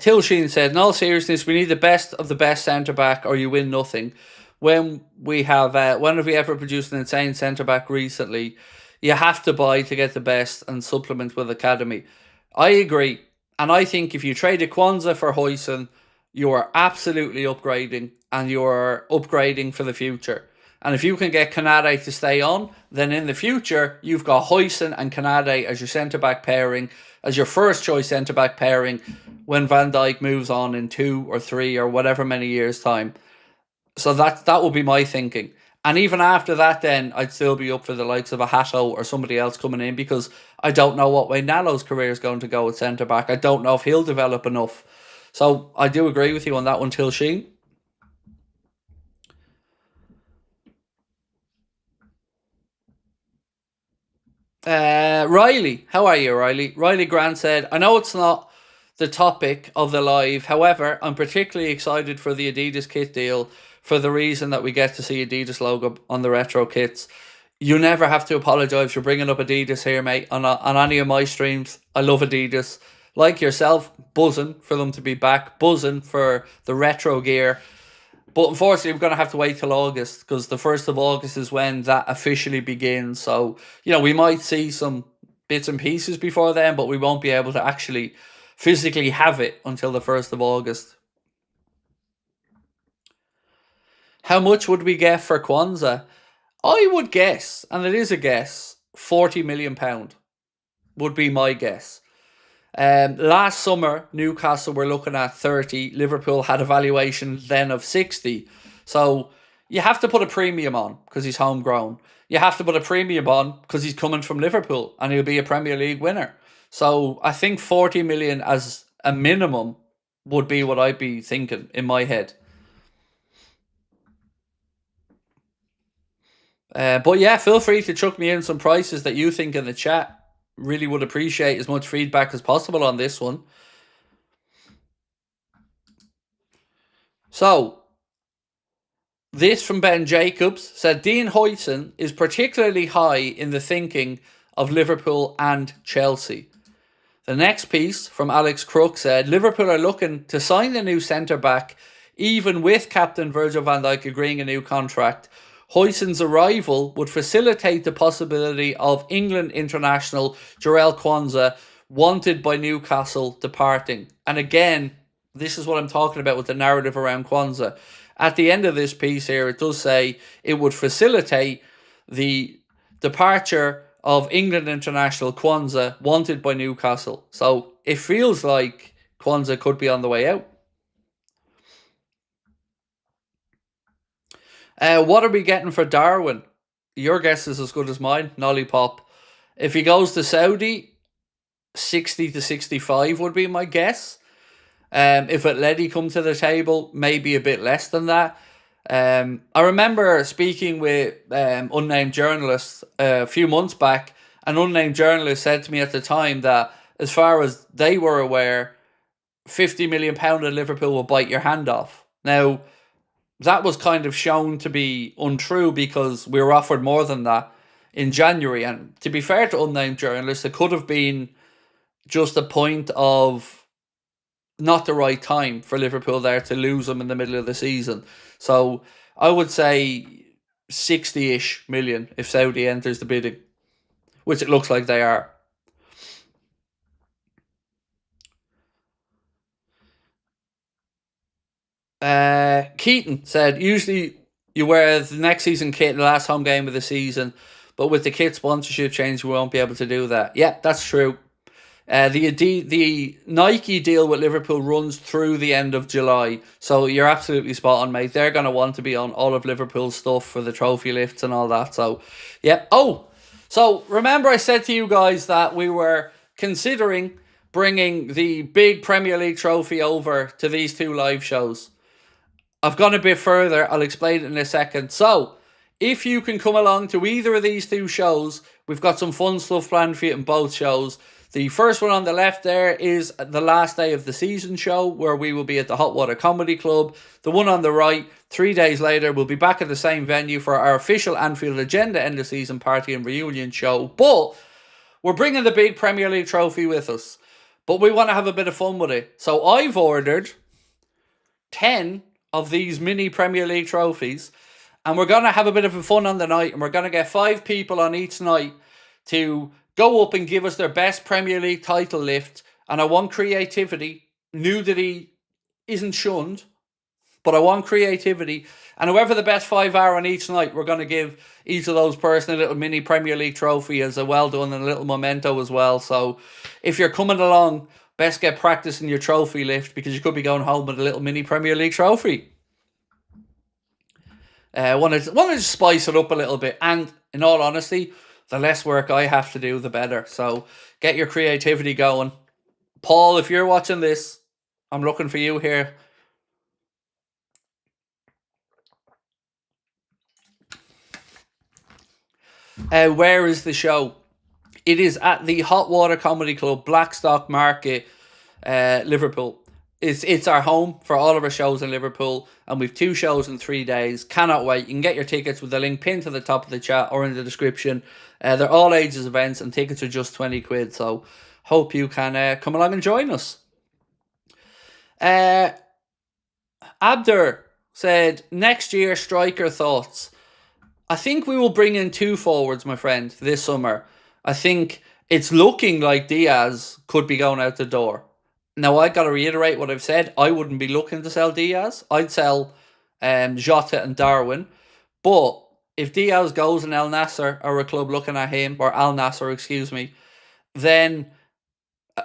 Till Sheen said, in all seriousness, we need the best of the best centre-back or you win nothing. When have we ever produced an insane centre-back recently? You have to buy to get the best and supplement with academy. I agree. And I think if you traded Quansah for Huijsen, you are absolutely upgrading and you are upgrading for the future. And if you can get Konate to stay on, then in the future, you've got Huijsen and Konate as your centre-back pairing, as your first choice centre-back pairing when Van Dijk moves on in 2 or 3 or whatever many years' time. So that will be my thinking. And even after that, then, I'd still be up for the likes of a Hato or somebody else coming in because I don't know what way Nalo's career is going to go at centre-back. I don't know if he'll develop enough. So I do agree with you on that one, Till Sheen. Riley, how are you, Riley? Riley Grant said, I know it's not the topic of the live. However, I'm particularly excited for the Adidas kit deal for the reason that we get to see Adidas logo on the retro kits. You never have to apologise for bringing up Adidas here, mate, on any of my streams. I love Adidas. Like yourself, buzzing for them to be back, buzzing for the retro gear. But unfortunately, we're going to have to wait till August because the 1st of August is when that officially begins. So, we might see some bits and pieces before then, but we won't be able to actually physically have it until the 1st of August. How much would we get for Quansah? I would guess, and it is a guess, £40 million would be my guess. Last summer, Newcastle were looking at 30. Liverpool had a valuation then of 60. So you have to put a premium on because he's homegrown. You have to put a premium on because he's coming from Liverpool and he'll be a Premier League winner. So I think 40 million as a minimum would be what I'd be thinking in my head. But yeah, feel free to chuck me in some prices that you think in the chat. Really would appreciate as much feedback as possible on this one. So, this from Ben Jacobs said, Dean Huijsen is particularly high in the thinking of Liverpool and Chelsea. The next piece from Alex Crook said, Liverpool are looking to sign the new centre-back, even with captain Virgil van Dijk agreeing a new contract. Huijsen's arrival would facilitate the possibility of England international Jarell Quansah, wanted by Newcastle, departing. And again, this is what I'm talking about with the narrative around Quansah. At the end of this piece here, it does say it would facilitate the departure of England international Quansah, wanted by Newcastle. So it feels like Quansah could be on the way out. What are we getting for Darwin? Your guess is as good as mine, Nollipop. If he goes to Saudi, 60 to 65 would be my guess. If Atleti come to the table, maybe a bit less than that. I remember speaking with unnamed journalists a few months back. An unnamed journalist said to me at the time that as far as they were aware, £50 million at Liverpool will bite your hand off. Now, that was kind of shown to be untrue because we were offered more than that in January. And to be fair to unnamed journalists, it could have been just a point of not the right time for Liverpool there to lose them in the middle of the season. So I would say 60-ish million if Saudi enters the bidding, which it looks like they are. Keaton said, usually you wear the next season kit in the last home game of the season, but with the kit sponsorship change, we won't be able to do that. Yeah, that's true. The Nike deal with Liverpool runs through the end of July, so you're absolutely spot on, mate. They're going to want to be on all of Liverpool's stuff for the trophy lifts and all that. So, yeah. Oh, so remember I said to you guys that we were considering bringing the big Premier League trophy over to these two live shows. I've gone a bit further. I'll explain it in a second. So, if you can come along to either of these two shows, we've got some fun stuff planned for you in both shows. The first one on the left there is the last day of the season show, where we will be at the Hot Water Comedy Club. The one on the right, 3 days later, we'll be back at the same venue for our official Anfield Agenda end of season party and reunion show. But we're bringing the big Premier League trophy with us. But we want to have a bit of fun with it. So I've ordered 10 of these mini Premier League trophies. And we're going to have a bit of fun on the night. And we're going to get 5 people on each night to go up and give us their best Premier League title lift. And I want creativity. Nudity isn't shunned, but I want creativity. And whoever the best 5 are on each night, we're going to give each of those person a little mini Premier League trophy as a well done and a little memento as well. So if you're coming along, best get practicing your trophy lift, because you could be going home with a little mini Premier League trophy. Want to spice it up a little bit. And in all honesty, the less work I have to do, the better. So get your creativity going. Paul, if you're watching this, I'm looking for you here. Where is the show? It is at the Hot Water Comedy Club, Blackstock Market, Liverpool. It's our home for all of our shows in Liverpool, and we've 2 shows in 3 days. Cannot wait. You can get your tickets with the link pinned to the top of the chat or in the description. They're all ages events, and tickets are just 20 quid. So hope you can come along and join us. Abdur said, next year striker thoughts. I think we will bring in 2 forwards, my friend, this summer. I think it's looking like Diaz could be going out the door. Now, I got to reiterate what I've said. I wouldn't be looking to sell Diaz. I'd sell Jota and Darwin. But if Diaz goes and Al Nassr are a club looking at him, or Al Nassr, excuse me, then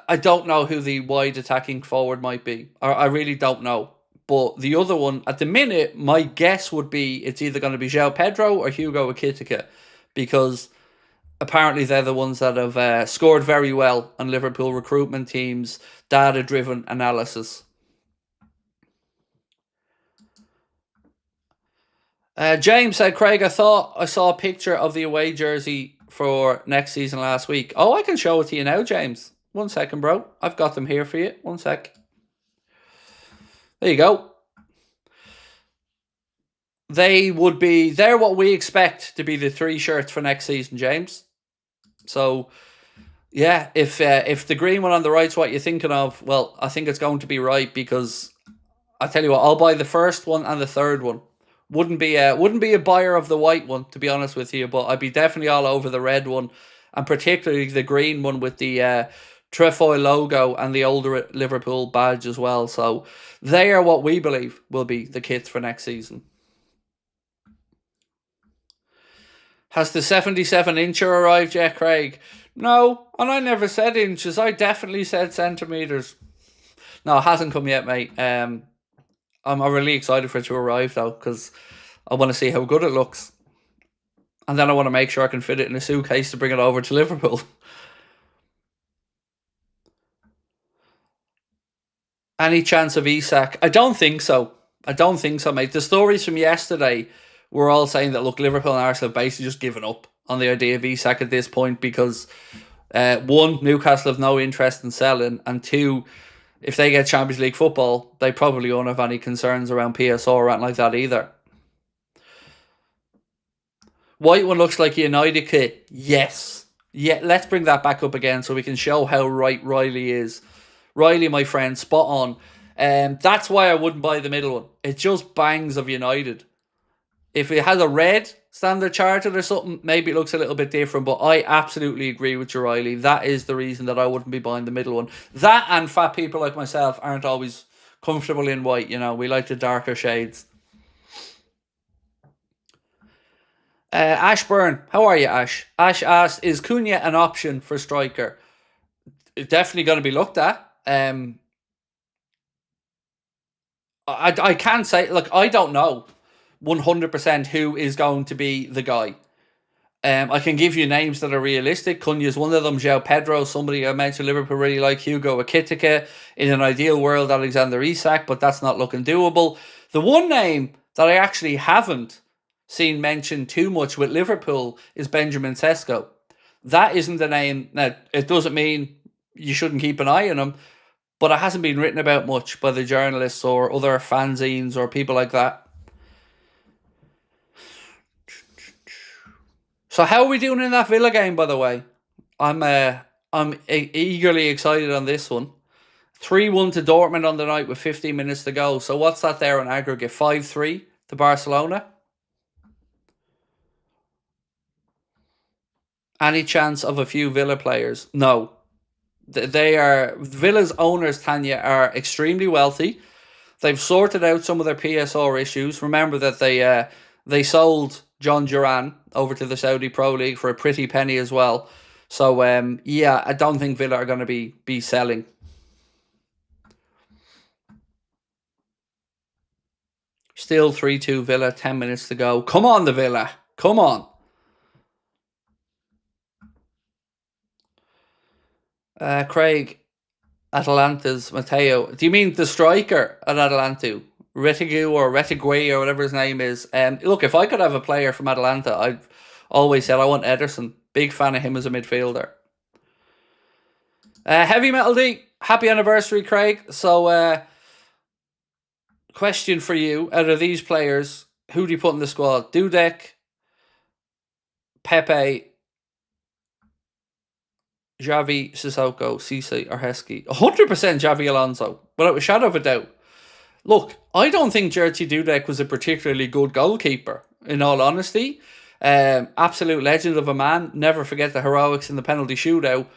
I don't know who the wide attacking forward might be. I really don't know. But the other one, at the minute, my guess would be it's either going to be João Pedro or Hugo Ekitike, because apparently they're the ones that have scored very well on Liverpool recruitment teams' data-driven analysis. James said, Craig, I thought I saw a picture of the away jersey for next season last week. Oh, I can show it to you now, James. 1 second, bro. I've got them here for you. 1 sec. There you go. They're what we expect to be the 3 shirts for next season, James. So, yeah, if the green one on the right's what you're thinking of, well, I think it's going to be right, because I tell you what, I'll buy the first one and the third one. Wouldn't be a buyer of the white one, to be honest with you, but I'd be definitely all over the red one, and particularly the green one with the trefoil logo and the older Liverpool badge as well. So they are what we believe will be the kits for next season. Has the 77-incher arrived yet, Craig? No, and I never said inches. I definitely said centimetres. No, it hasn't come yet, mate. I'm really excited for it to arrive, though, because I want to see how good it looks. And then I want to make sure I can fit it in a suitcase to bring it over to Liverpool. Any chance of Isak? I don't think so. I don't think so, mate. The stories from yesterday were all saying that, look, Liverpool and Arsenal have basically just given up on the idea of Isak at this point, because 1, Newcastle have no interest in selling, and 2, if they get Champions League football, they probably won't have any concerns around PSO or anything like that either. White one looks like a United kit. Yes. Yeah, let's bring that back up again so we can show how right Riley is. Riley, my friend, spot on. That's why I wouldn't buy the middle one. It just bangs of United. If it has a red standard chartered or something, maybe it looks a little bit different, but I absolutely agree with you, Riley. That is the reason that I wouldn't be buying the middle one. That, and fat people like myself aren't always comfortable in white, you know. We like the darker shades. Ashburn, how are you, Ash? Ash asked, is Cunha an option for striker? It's definitely going to be looked at. I can't say, look, I don't know 100% who is going to be the guy. I can give you names that are realistic. Cunha's one of them. João Pedro, somebody I mentioned Liverpool really like. Hugo Ekitike. In an ideal world, Alexander-Isak, but that's not looking doable. The one name that I actually haven't seen mentioned too much with Liverpool is Benjamin Sesko. That isn't the name. Now, it doesn't mean you shouldn't keep an eye on him, but it hasn't been written about much by the journalists or other fanzines or people like that. So how are we doing in that Villa game, by the way? I'm eagerly excited on this one. 3-1 to Dortmund on the night with 15 minutes to go. So what's that there on aggregate? 5-3 to Barcelona? Any chance of a few Villa players? No. Villa's owners, Tanya, are extremely wealthy. They've sorted out some of their PSR issues. Remember that they sold John Duran over to the Saudi Pro League for a pretty penny as well. So yeah, I don't think Villa are going to be selling. Still 3-2 Villa, 10 minutes to go. Come on, the Villa. Come on. Craig, Atalanta's Matteo. Do you mean the striker at Atalanta? Retigui or whatever his name is. Look, if I could have a player from Atalanta, I've always said I want Ederson. Big fan of him as a midfielder. Heavy Metal D, happy anniversary, Craig. So, question for you. Out of these players, who do you put in the squad? Dudek, Pepe, Xavi, Sissoko, Cisse, or Heskey. 100% Xavi Alonso, without a shadow of a doubt. Look, I don't think Jerzy Dudek was a particularly good goalkeeper, in all honesty. Absolute legend of a man. Never forget the heroics in the penalty shootout.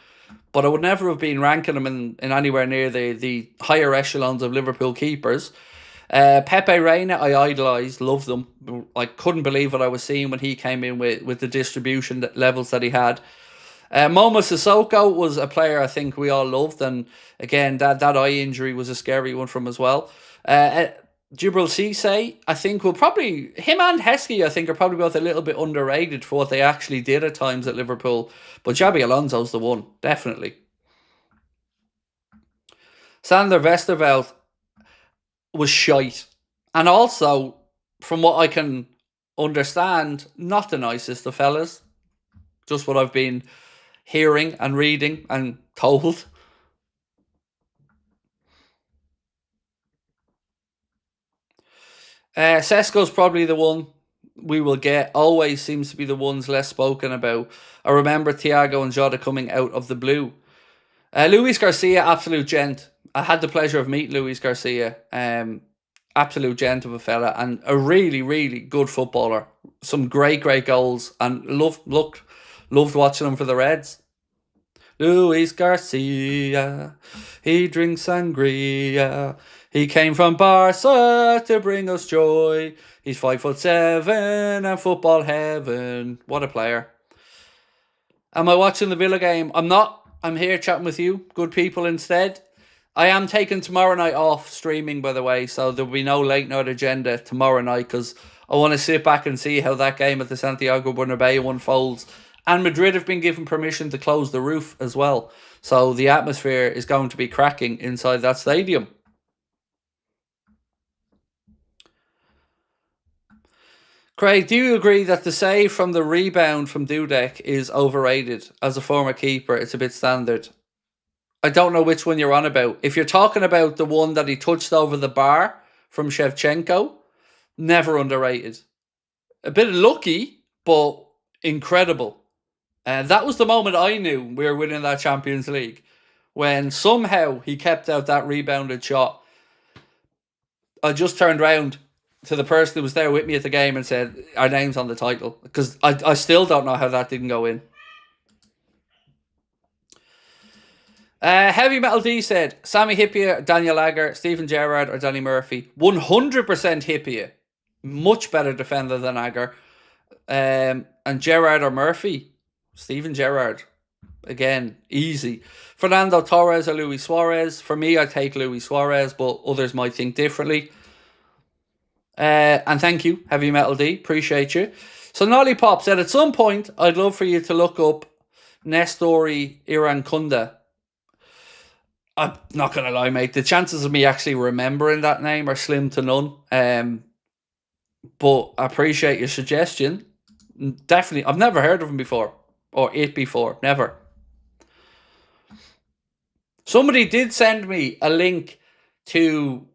But I would never have been ranking him in anywhere near the higher echelons of Liverpool keepers. Pepe Reina, I idolised, loved them. I couldn't believe what I was seeing when he came in with the distribution levels that he had. Momo Sissoko was a player I think we all loved, and again, that eye injury was a scary one from as well. Jarell Quansah, I think him and Heskey, I think, are probably both a little bit underrated for what they actually did at times at Liverpool. But Xabi Alonso's the one, definitely. Sander Westerveld was shite. And also, from what I can understand, not the nicest of fellas. Just what I've been hearing and reading and told. Sesko's probably the one we will get. Always seems to be the ones less spoken about. I remember Thiago and Jota coming out of the blue. Luis Garcia, absolute gent. I had the pleasure of meeting Luis Garcia. Absolute gent of a fella and a really, really good footballer. Some great, great goals, and loved watching him for the Reds. Luis Garcia, he drinks sangria. He came from Barca to bring us joy. He's 5'7" and football heaven. What a player. Am I watching the Villa game? I'm not. I'm here chatting with you, good people, instead. I am taking tomorrow night off streaming, by the way, so there'll be no late night agenda tomorrow night because I want to sit back and see how that game at the Santiago Bernabeu unfolds. And Madrid have been given permission to close the roof as well. So the atmosphere is going to be cracking inside that stadium. Craig, do you agree that the save from the rebound from Dudek is overrated? As a former keeper, it's a bit standard. I don't know which one you're on about. If you're talking about the one that he touched over the bar from Shevchenko, never underrated. A bit lucky, but incredible. And that was the moment I knew we were winning that Champions League. When somehow he kept out that rebounded shot. I just turned round to the person who was there with me at the game and said, our name's on the title. Because I still don't know how that didn't go in. Heavy Metal D said, Sami Hyypiä, Daniel Agger, Steven Gerrard or Danny Murphy. 100% Hyypiä. Much better defender than Agger. And Gerrard or Murphy? Steven Gerrard. Again, easy. Fernando Torres or Luis Suarez? For me, I take Luis Suarez, but others might think differently. And thank you, Heavy Metal D. Appreciate you. So Lollipop said, at some point, I'd love for you to look up Nestori Irankunda. I'm not going to lie, mate. The chances of me actually remembering that name are slim to none. But I appreciate your suggestion. Definitely. I've never heard of him before. Or it before. Never. Somebody did send me a link to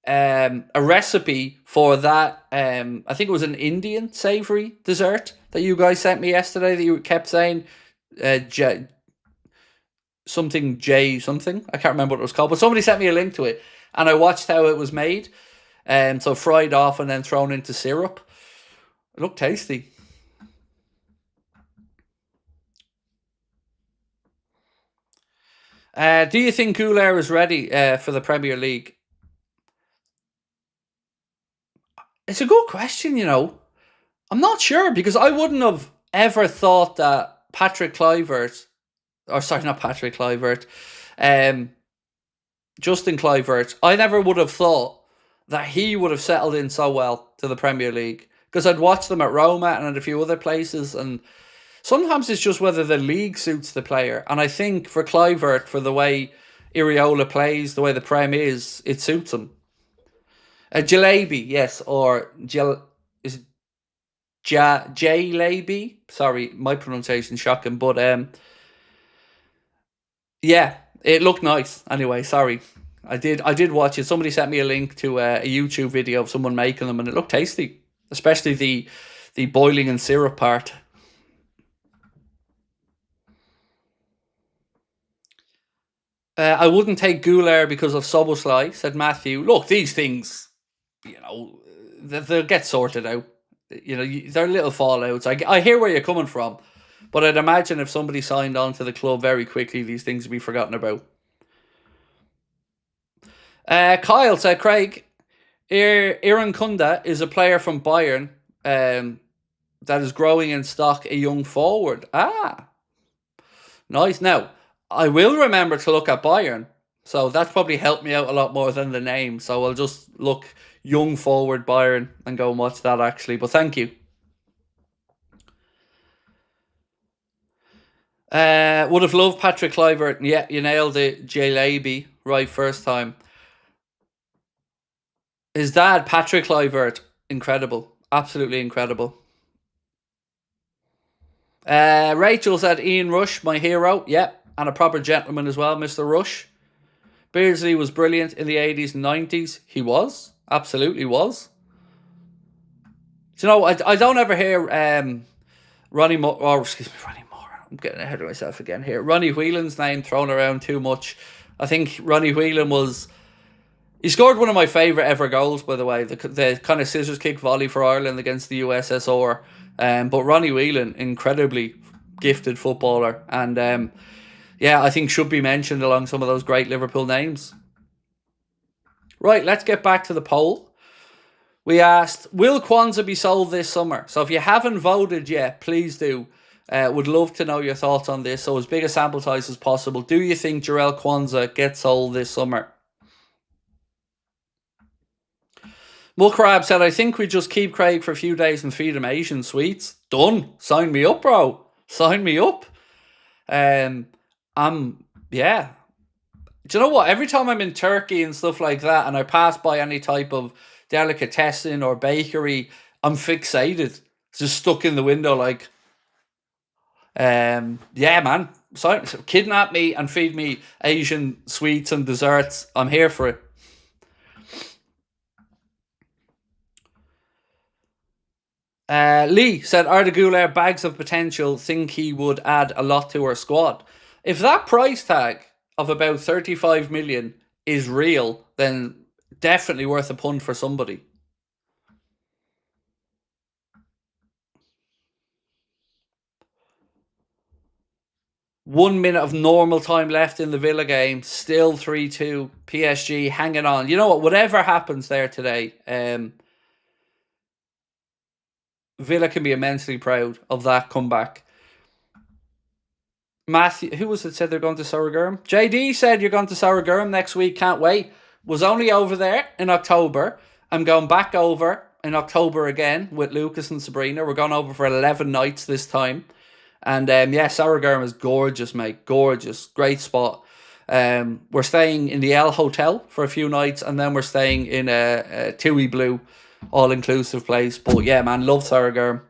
a recipe for that. I think it was an Indian savoury dessert that you guys sent me yesterday that you kept saying something something. I can't remember what it was called, but somebody sent me a link to it and I watched how it was made. So fried off and then thrown into syrup. It looked tasty. Do you think GULER is ready for the Premier League? It's a good question, you know. I'm not sure because I wouldn't have ever thought that Patrick Kluivert, or sorry, not Patrick Kluivert, Justin Kluivert, I never would have thought that he would have settled in so well to the Premier League because I'd watched them at Roma and at a few other places, and sometimes it's just whether the league suits the player. And I think for Kluivert, for the way Iraola plays, the way the Prem is, it suits him. Jalebi, yes, or Jalebi. Sorry, my pronunciation's shocking, but yeah, it looked nice. Anyway, sorry. I did watch it. Somebody sent me a link to a YouTube video of someone making them and it looked tasty. Especially the boiling and syrup part. I wouldn't take GULER because of Soboslai, said Matthew. Look, these things, you know, they'll get sorted out. You know, they're little fallouts. I hear where you're coming from. But I'd imagine if somebody signed on to the club very quickly, these things would be forgotten about. Kyle said, Craig, Irankunda is a player from Bayern that is growing in stock, a young forward. Ah, nice. Now, I will remember to look at Bayern. So that's probably helped me out a lot more than the name. So I'll just look young forward Bayern and go and watch that actually. But thank you. Would have loved Patrick Kluivert. Yeah, you nailed it. Jalebi right first time. His dad, Patrick Kluivert, incredible. Absolutely incredible. Rachel said, Ian Rush, my hero. Yeah, and a proper gentleman as well, Mr. Rush. Beardsley was brilliant in the 80s and 90s. He was. Absolutely was. You know, I don't ever hear Ronnie Moore. I'm getting ahead of myself again here. Ronnie Whelan's name thrown around too much. I think Ronnie Whelan was... He scored one of my favourite ever goals, by the way. The kind of scissors kick volley for Ireland against the USSR. But Ronnie Whelan, incredibly gifted footballer. And yeah, I think should be mentioned along some of those great Liverpool names. Right, let's get back to the poll. We asked, will Quansah be sold this summer? So if you haven't voted yet, please do. Would love to know your thoughts on this. So as big a sample size as possible. Do you think Jarell Quansah gets sold this summer? Mulcrab said, I think we just keep Craig for a few days and feed him Asian sweets. Done. Sign me up, bro. Sign me up. Yeah. Do you know what? Every time I'm in Turkey and stuff like that and I pass by any type of delicatessen or bakery, I'm fixated. Just stuck in the window like, yeah, man. So kidnap me and feed me Asian sweets and desserts. I'm here for it. Lee said, are the GULER bags of potential? Think he would add a lot to our squad? If that price tag of about 35 million is real, then definitely worth a punt for somebody. One minute of normal time left in the Villa game. Still 3-2. PSG hanging on. You know what? Whatever happens there today, Villa can be immensely proud of that comeback. Matthew, who was it said they're going to Saragurm? JD said you're going to Saragurm next week. Can't wait. Was only over there in October. I'm going back over in October again with Lucas and Sabrina. We're going over for 11 nights this time. And yeah, Saragurm is gorgeous, mate. Gorgeous. Great spot. We're staying in the L Hotel for a few nights, and then we're staying in a Tui Blue all-inclusive place. But yeah, man, love Saragurm.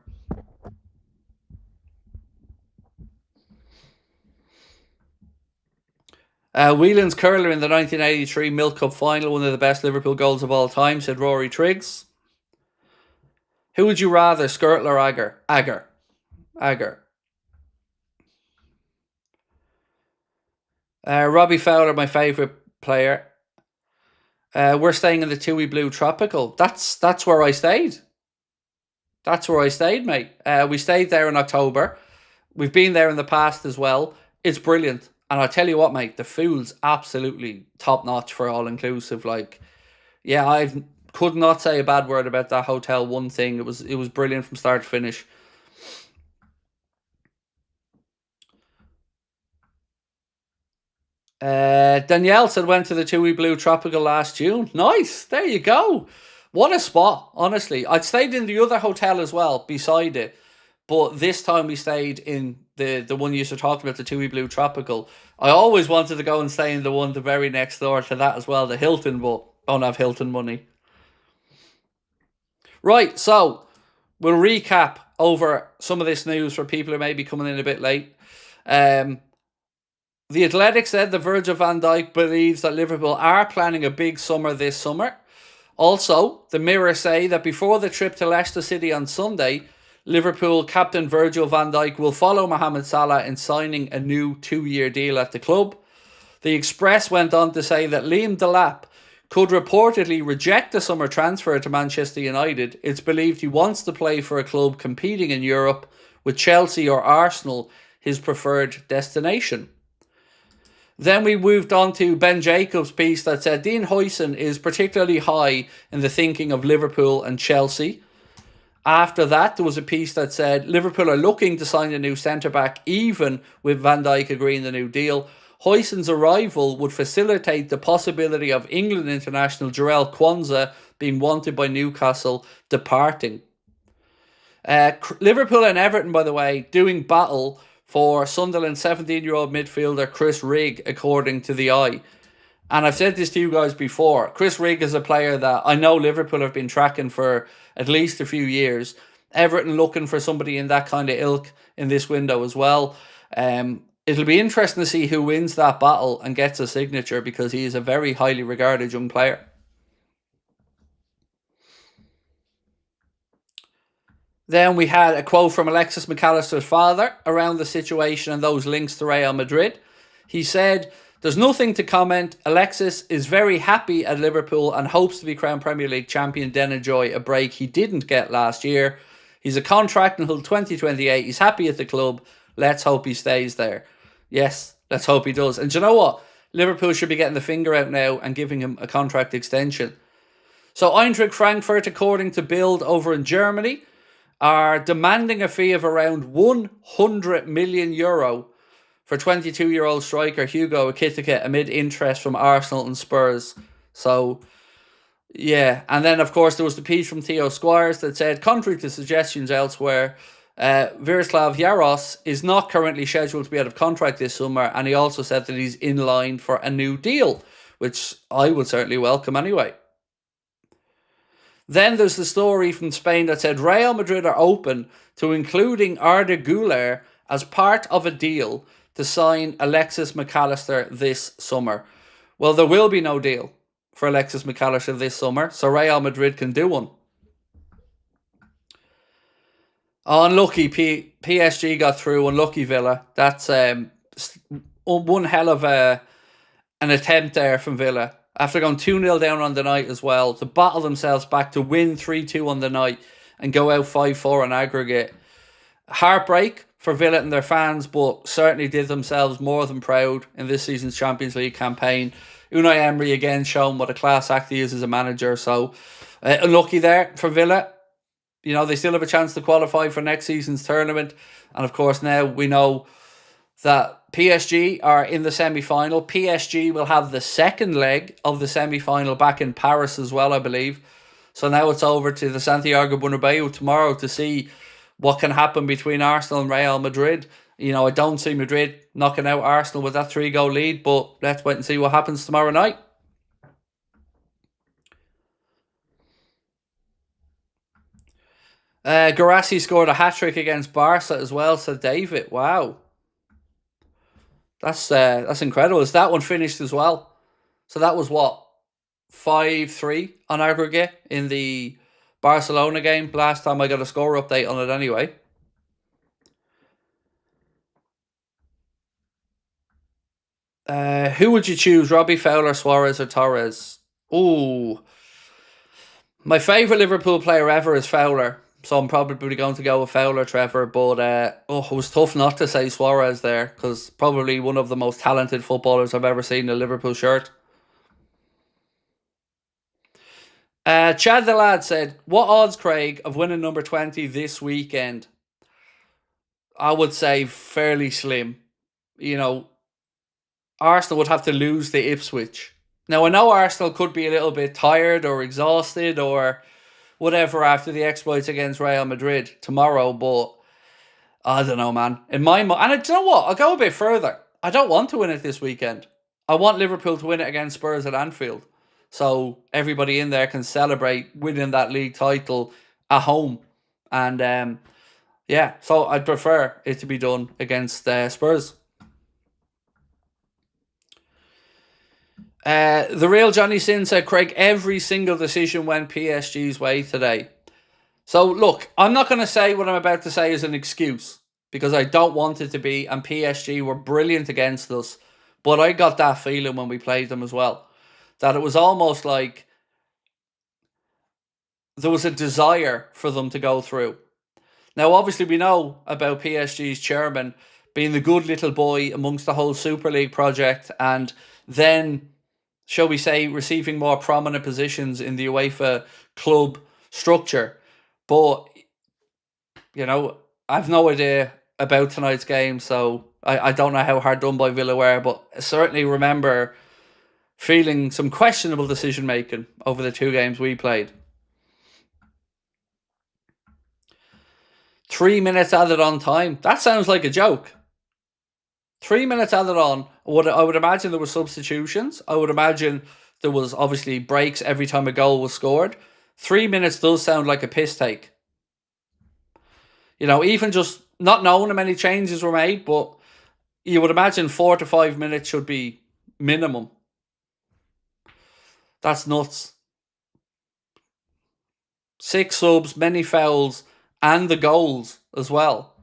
Whelan's curler in the 1983 Milk Cup final, one of the best Liverpool goals of all time, said Rory Triggs. Who would you rather, Skirtle or Agger? Agger. Robbie Fowler, my favourite player. We're staying in the Tui Blue Tropical. That's where I stayed. That's where I stayed, mate. We stayed there in October. We've been there in the past as well. It's brilliant. And I tell you what, mate, the food's absolutely top-notch for all-inclusive. Like, yeah, I could not say a bad word about that hotel. One thing, it was brilliant from start to finish. Danielle said went to the Tui Blue Tropical last June. Nice, there you go. What a spot, honestly. I'd stayed in the other hotel as well, beside it. But this time we stayed in the one you were talking about, the Tui Blue Tropical. I always wanted to go and stay in the one the very next door to that as well, the Hilton, but don't have Hilton money. Right, so we'll recap over some of this news for people who may be coming in a bit late. The Athletic said that Virgil van Dijk believes that Liverpool are planning a big summer this summer. Also, the Mirror say that before the trip to Leicester City on Sunday, Liverpool captain Virgil van Dijk will follow Mohamed Salah in signing a new 2-year deal at the club. The Express went on to say that Liam Delap could reportedly reject the summer transfer to Manchester United. It's believed he wants to play for a club competing in Europe, with Chelsea or Arsenal his preferred destination. Then we moved on to Ben Jacobs' piece that said Dean Huijsen is particularly high in the thinking of Liverpool and Chelsea. After that, there was a piece that said Liverpool are looking to sign a new centre-back, even with Van Dijk agreeing the new deal. Huijsen's arrival would facilitate the possibility of England international Jarell Quansah being wanted by Newcastle departing. Liverpool and Everton, by the way, doing battle for Sunderland's 17-year-old midfielder Chris Rigg, according to the Eye. And I've said this to you guys before. Chris Rigg is a player that I know Liverpool have been tracking for at least a few years. Everton looking for somebody in that kind of ilk in this window as well. It'll be interesting to see who wins that battle and gets a signature, because he is a very highly regarded young player. Then we had a quote from Alexis McAllister's father around the situation and those links to Real Madrid. He said, "There's nothing to comment. Alexis is very happy at Liverpool and hopes to be crowned Premier League champion, then enjoy a break he didn't get last year. He's a contract until 2028. He's happy at the club. Let's hope he stays there." Yes, let's hope he does. And do you know what? Liverpool should be getting the finger out now and giving him a contract extension. So Eintracht Frankfurt, according to Bild over in Germany, are demanding a fee of around €100 million for 22-year-old striker Hugo Ekitike amid interest from Arsenal and Spurs. So, yeah. And then, of course, there was the piece from Theo Squires that said, contrary to suggestions elsewhere, Miroslav Jaros is not currently scheduled to be out of contract this summer, and he also said that he's in line for a new deal, which I would certainly welcome anyway. Then there's the story from Spain that said Real Madrid are open to including Arda Güler as part of a deal to sign Alexis McAllister this summer. Well, there will be no deal for Alexis McAllister this summer, so Real Madrid can do one. Unlucky, PSG got through. Unlucky Villa. That's one hell of an attempt there from Villa. After going 2-0 down on the night as well, to battle themselves back to win 3-2 on the night and go out 5-4 on aggregate. Heartbreak for Villa and their fans, but certainly did themselves more than proud in this season's Champions League campaign. Unai Emery again shown what a class act he is as a manager. So unlucky there for Villa. You know, they still have a chance to qualify for next season's tournament. And of course now we know that PSG are in the semi-final. PSG will have the second leg of the semi-final back in Paris as well, I believe. So now it's over to the Santiago Bernabeu tomorrow to see what can happen between Arsenal and Real Madrid. You know, I don't see Madrid knocking out Arsenal with that 3-goal lead, but let's wait and see what happens tomorrow night. Guirassy scored a hat-trick against Barca as well, said David. Wow. That's incredible. Is that one finished as well? So that was what? 5-3 on aggregate in the Barcelona game. Last time I got a score update on it anyway. Who would you choose? Robbie Fowler, Suarez or Torres? Ooh. My favourite Liverpool player ever is Fowler. So I'm probably going to go with Fowler, Trevor. But it was tough not to say Suarez there, because probably one of the most talented footballers I've ever seen in a Liverpool shirt. Chad the Lad said, what odds, Craig, of winning number 20 this weekend? I would say fairly slim. You know, Arsenal would have to lose to Ipswich. Now, I know Arsenal could be a little bit tired or exhausted or whatever after the exploits against Real Madrid tomorrow, but I don't know, man. In my mind, and do you know what? I'll go a bit further. I don't want to win it this weekend. I want Liverpool to win it against Spurs at Anfield, so everybody in there can celebrate winning that league title at home. And yeah, so I'd prefer it to be done against Spurs. The real Johnny Sin said, Craig, every single decision went PSG's way today. So look, I'm not going to say what I'm about to say is an excuse, because I don't want it to be, and PSG were brilliant against us. But I got that feeling when we played them as well, that it was almost like there was a desire for them to go through. Now, obviously, we know about PSG's chairman being the good little boy amongst the whole Super League project, and then, shall we say, receiving more prominent positions in the UEFA club structure. But, you know, I've no idea about tonight's game, so I don't know how hard done by Villa were, but I certainly remember feeling some questionable decision-making over the 2 games we played. 3 minutes added on time. That sounds like a joke. 3 minutes added on. I would imagine there were substitutions. I would imagine there was obviously breaks every time a goal was scored. 3 minutes does sound like a piss take. You know, even just not knowing how many changes were made, but you would imagine 4 to 5 minutes should be minimum. That's nuts. 6 subs, many fouls, and the goals as well.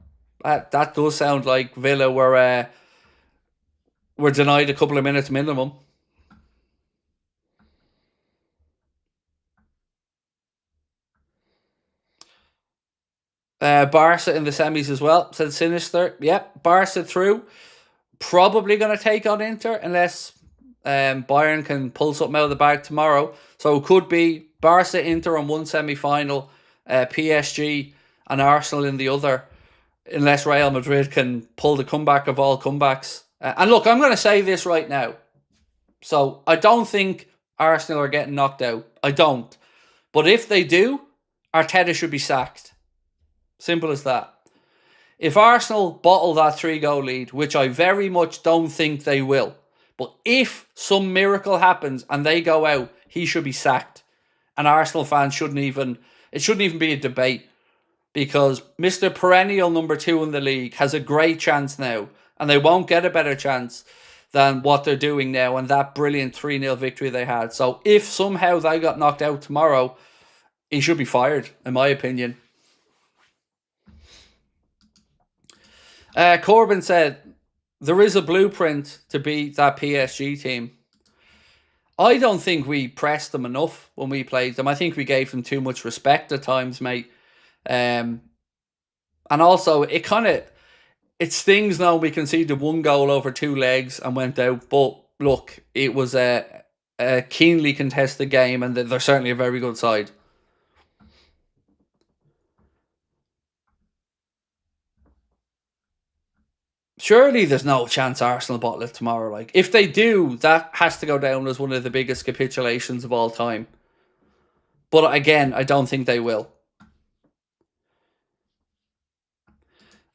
That does sound like Villa were denied a couple of minutes minimum. Barca in the semis as well, said Sinister. Yep, Barca through. Probably going to take on Inter unless Bayern can pull something out of the bag tomorrow. So it could be Barca, Inter on one semi-final, PSG and Arsenal in the other, unless Real Madrid can pull the comeback of all comebacks. And look, I'm going to say this right now. So I don't think Arsenal are getting knocked out. I don't. But if they do, Arteta should be sacked. Simple as that. If Arsenal bottle that 3-goal lead, which I very much don't think they will, but if some miracle happens and they go out, he should be sacked. And Arsenal fans shouldn't even be a debate, because Mr. Perennial number 2 in the league has a great chance now, and they won't get a better chance than what they're doing now and that brilliant 3-0 victory they had. So if somehow they got knocked out tomorrow, he should be fired, in my opinion. Corbin said, there is a blueprint to beat that PSG team. I don't think we pressed them enough when we played them. I think we gave them too much respect at times, mate. And also, it stings now we conceded 1 goal over 2 legs and went out. But look, it was a keenly contested game, and they're certainly a very good side. Surely there's no chance Arsenal bottle it tomorrow. Like, if they do, that has to go down as one of the biggest capitulations of all time. But again, I don't think they will.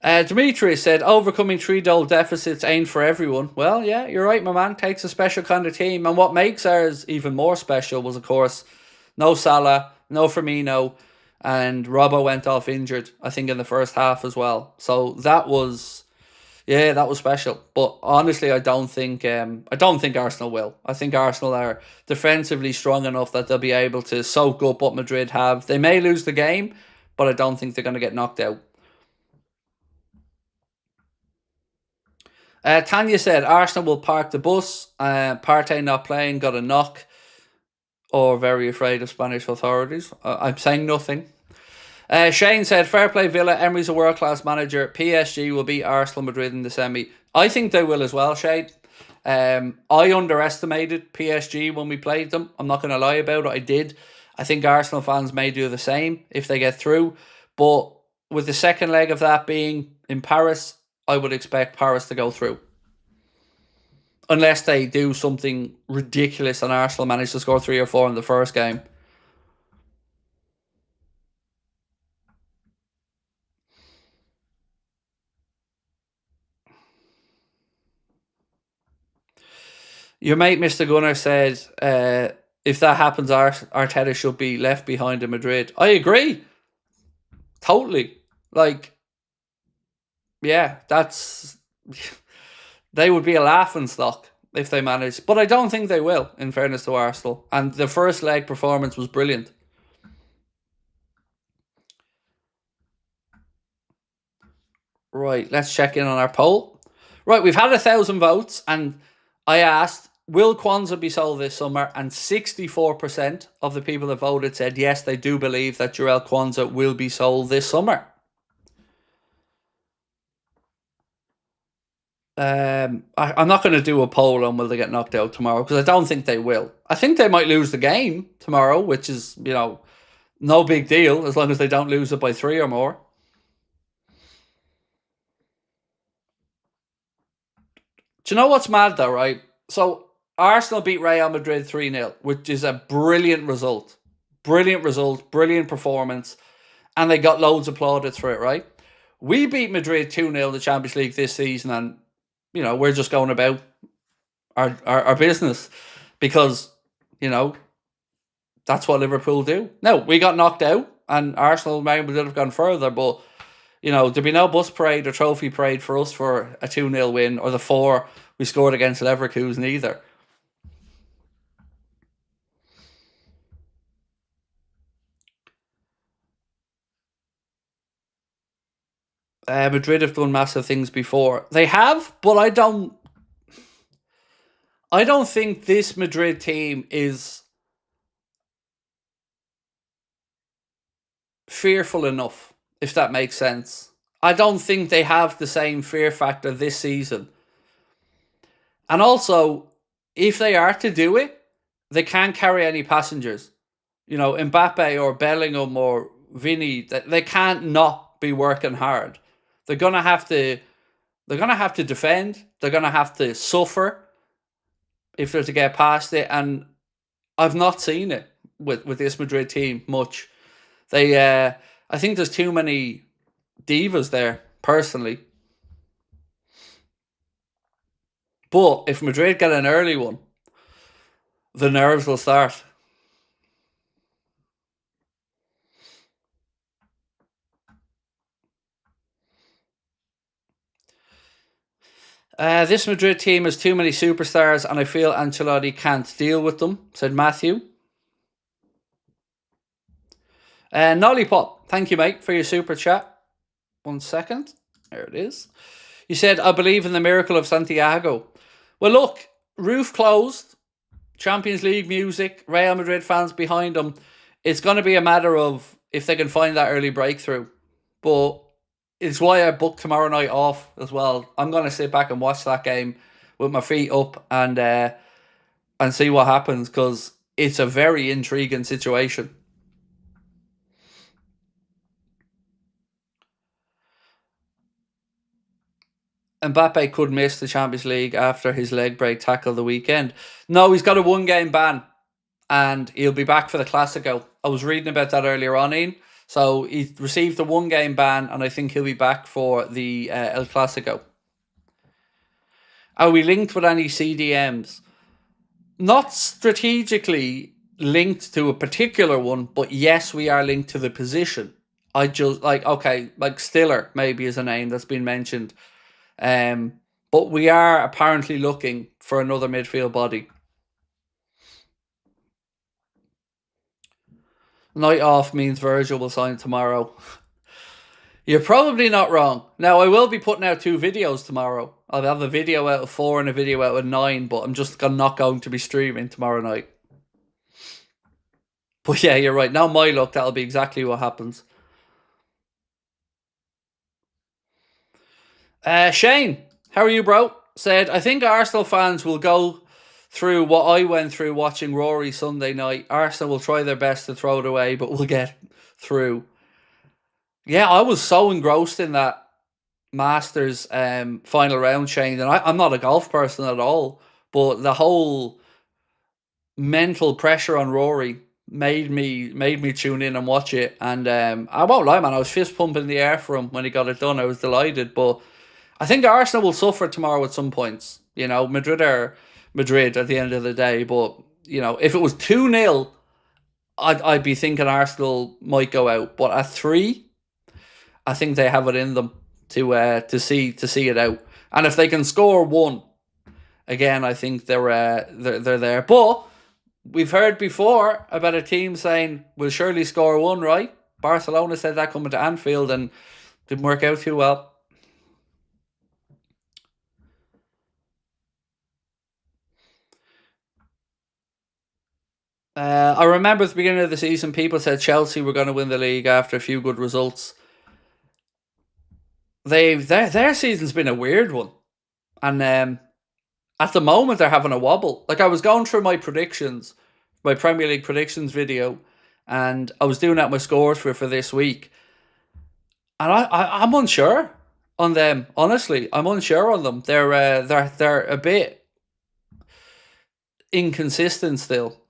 Dimitri said, overcoming 3-goal deficits ain't for everyone. Well, yeah, you're right, my man. Takes a special kind of team. And what makes ours even more special was, of course, no Salah, no Firmino, and Robbo went off injured, I think, in the first half as well. So that was, yeah, that was special. But honestly, I don't think Arsenal will. I think Arsenal are defensively strong enough that they'll be able to soak up what Madrid have. They may lose the game, but I don't think they're going to get knocked out. Tanya said Arsenal will park the bus. Partey not playing, got a knock, or very afraid of Spanish authorities. I'm saying nothing. Shane said, fair play Villa, Emery's a world-class manager. PSG will beat Arsenal Madrid in the semi. I think they will as well, Shane. I underestimated PSG when we played them. I'm not going to lie about it. I did. I think Arsenal fans may do the same if they get through. But with the second leg of that being in Paris, I would expect Paris to go through. Unless they do something ridiculous and Arsenal manage to score 3 or 4 in the first game. Your mate, Mr. Gunner, said, if that happens, Arteta should be left behind in Madrid. I agree. Totally. Like, yeah, they would be a laughing stock if they managed. But I don't think they will, in fairness to Arsenal. And the first leg performance was brilliant. Right, let's check in on our poll. Right, we've had 1,000 votes, and I asked, will Quansah be sold this summer? And 64% of the people that voted said yes, they do believe that Jarell Quansah will be sold this summer. I'm not going to do a poll on will they get knocked out tomorrow, because I don't think they will. I think they might lose the game tomorrow, which is, no big deal as long as they don't lose it by 3 or more. Do you know what's mad though, right? So Arsenal beat Real Madrid 3-0, which is a brilliant result. Brilliant result, brilliant performance. And they got loads applauded for it, right? We beat Madrid 2-0 in the Champions League this season, and we're just going about our business because, that's what Liverpool do. No, we got knocked out, and Arsenal maybe would have gone further, but, there'd be no bus parade or trophy parade for us for a 2-0 win, or the 4 we scored against Leverkusen either. Madrid have done massive things before. They have, but I don't think this Madrid team is fearful enough, if that makes sense. I don't think they have the same fear factor this season. And also, if they are to do it, they can't carry any passengers. Mbappe or Bellingham or Vinny, they can't not be working hard. They're gonna have to defend. They're gonna have to suffer if they're to get past it. And I've not seen it with this Madrid team much. I think there's too many divas there, personally. But if Madrid get an early one, the nerves will start. This Madrid team has too many superstars, and I feel Ancelotti can't deal with them, said Matthew. Nollipop, thank you, mate, for your super chat. 1 second. There it is. You said, I believe in the miracle of Santiago. Well, look, roof closed, Champions League music, Real Madrid fans behind them. It's going to be a matter of if they can find that early breakthrough. But it's why I booked tomorrow night off as well. I'm going to sit back and watch that game with my feet up and see what happens, because it's a very intriguing situation. Mbappe could miss the Champions League after his leg break tackle the weekend. No, he's got a 1-game ban, and he'll be back for the Classico. I was reading about that earlier on, Ian. So he received a 1-game ban, and I think he'll be back for the El Clasico. Are we linked with any CDMs? Not strategically linked to a particular one, but yes, we are linked to the position. I just, like Stiller maybe is a name that's been mentioned. But we are apparently looking for another midfield body. Night off means Virgil will sign tomorrow. You're probably not wrong. Now, I will be putting out 2 videos tomorrow. I'll have a video out of 4 and a video out of 9, but I'm just not going to be streaming tomorrow night. But yeah, you're right. Now my luck, that'll be exactly what happens. Shane, how are you, bro? Said, I think Arsenal fans will go through what I went through watching Rory Sunday night. Arsenal will try their best to throw it away, but we'll get through. Yeah, I was so engrossed in that Masters final round, Shane, and I'm not a golf person at all, but the whole mental pressure on Rory made me tune in and watch it. And I won't lie, man, I was fist pumping the air for him when he got it done. I was delighted, but I think Arsenal will suffer tomorrow at some points. You know, Madrid are Madrid at the end of the day, but you know, if it was 2-0, I'd be thinking Arsenal might go out. But at 3, I think they have it in them to see it out. And if they can score 1, again, I think they're there. But we've heard before about a team saying we'll surely score 1, right? Barcelona said that coming to Anfield and didn't work out too well. I remember at the beginning of the season, people said Chelsea were going to win the league after a few good results. Their season's been a weird one, and at the moment they're having a wobble. Like I was going through my predictions, my Premier League predictions video, and I was doing out my scores for this week, and I'm unsure on them. Honestly, I'm unsure on them. They're a bit inconsistent still.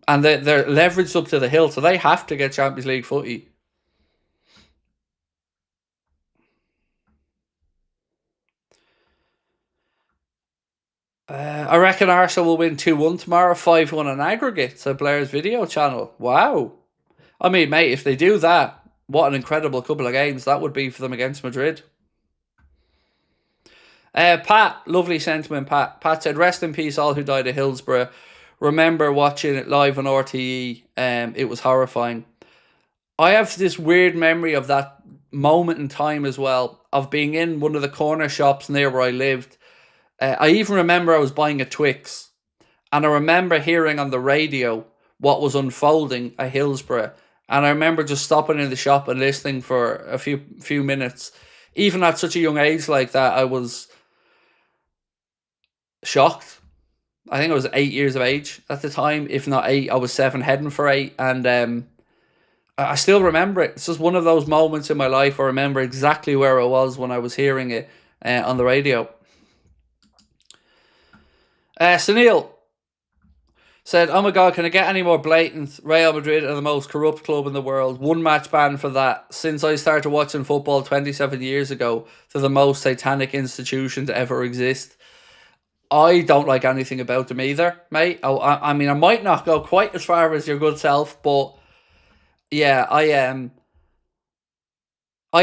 And they're leveraged up to the hill, so they have to get Champions League footy. I reckon Arsenal will win 2-1 tomorrow, 5-1 on aggregate, so Blair's video channel. Wow. I mean, mate, if they do that, what an incredible couple of games that would be for them against Madrid. Pat, lovely sentiment, Pat. Pat said, rest in peace all who died at Hillsborough. Remember watching it live on RTE. It was horrifying. I have this weird memory of that moment in time as well, of being in one of the corner shops near where I lived. I even remember I was buying a Twix, and I remember hearing on the radio what was unfolding at Hillsborough. And I remember just stopping in the shop and listening for a few minutes. Even at such a young age like that, I was shocked. I think I was 8 years of age at the time. If not 8, I was 7, heading for 8. And I still remember it. It's just one of those moments in my life. I remember exactly where I was when I was hearing it on the radio. Sunil said, oh my God, can I get any more blatant? Real Madrid are the most corrupt club in the world. 1 match ban for that. Since I started watching football 27 years ago, they're the most satanic institution to ever exist. I don't like anything about them either, mate. I mean, I might not go quite as far as your good self, but yeah, I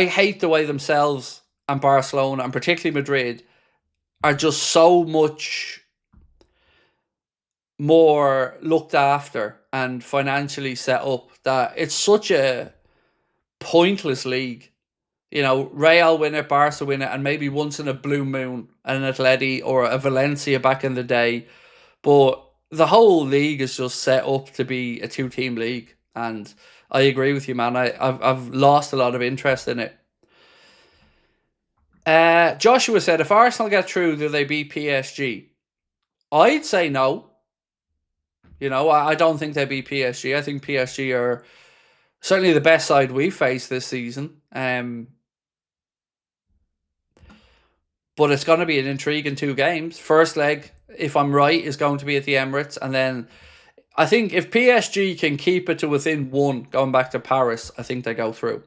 hate the way themselves and Barcelona, and particularly Madrid, are just so much more looked after and financially set up that it's such a pointless league. You know, Real win it, Barca win it, and maybe once in a blue moon an Atleti or a Valencia back in the day. But the whole league is just set up to be a 2-team league. And I agree with you, man. I've lost a lot of interest in it. Joshua said, if Arsenal get through, do they beat PSG? I'd say no. You know, I don't think they beat PSG. I think PSG are certainly the best side we faced this season. But it's going to be an intriguing 2 games. First leg, if I'm right, is going to be at the Emirates. And then I think if PSG can keep it to within 1 going back to Paris, I think they go through.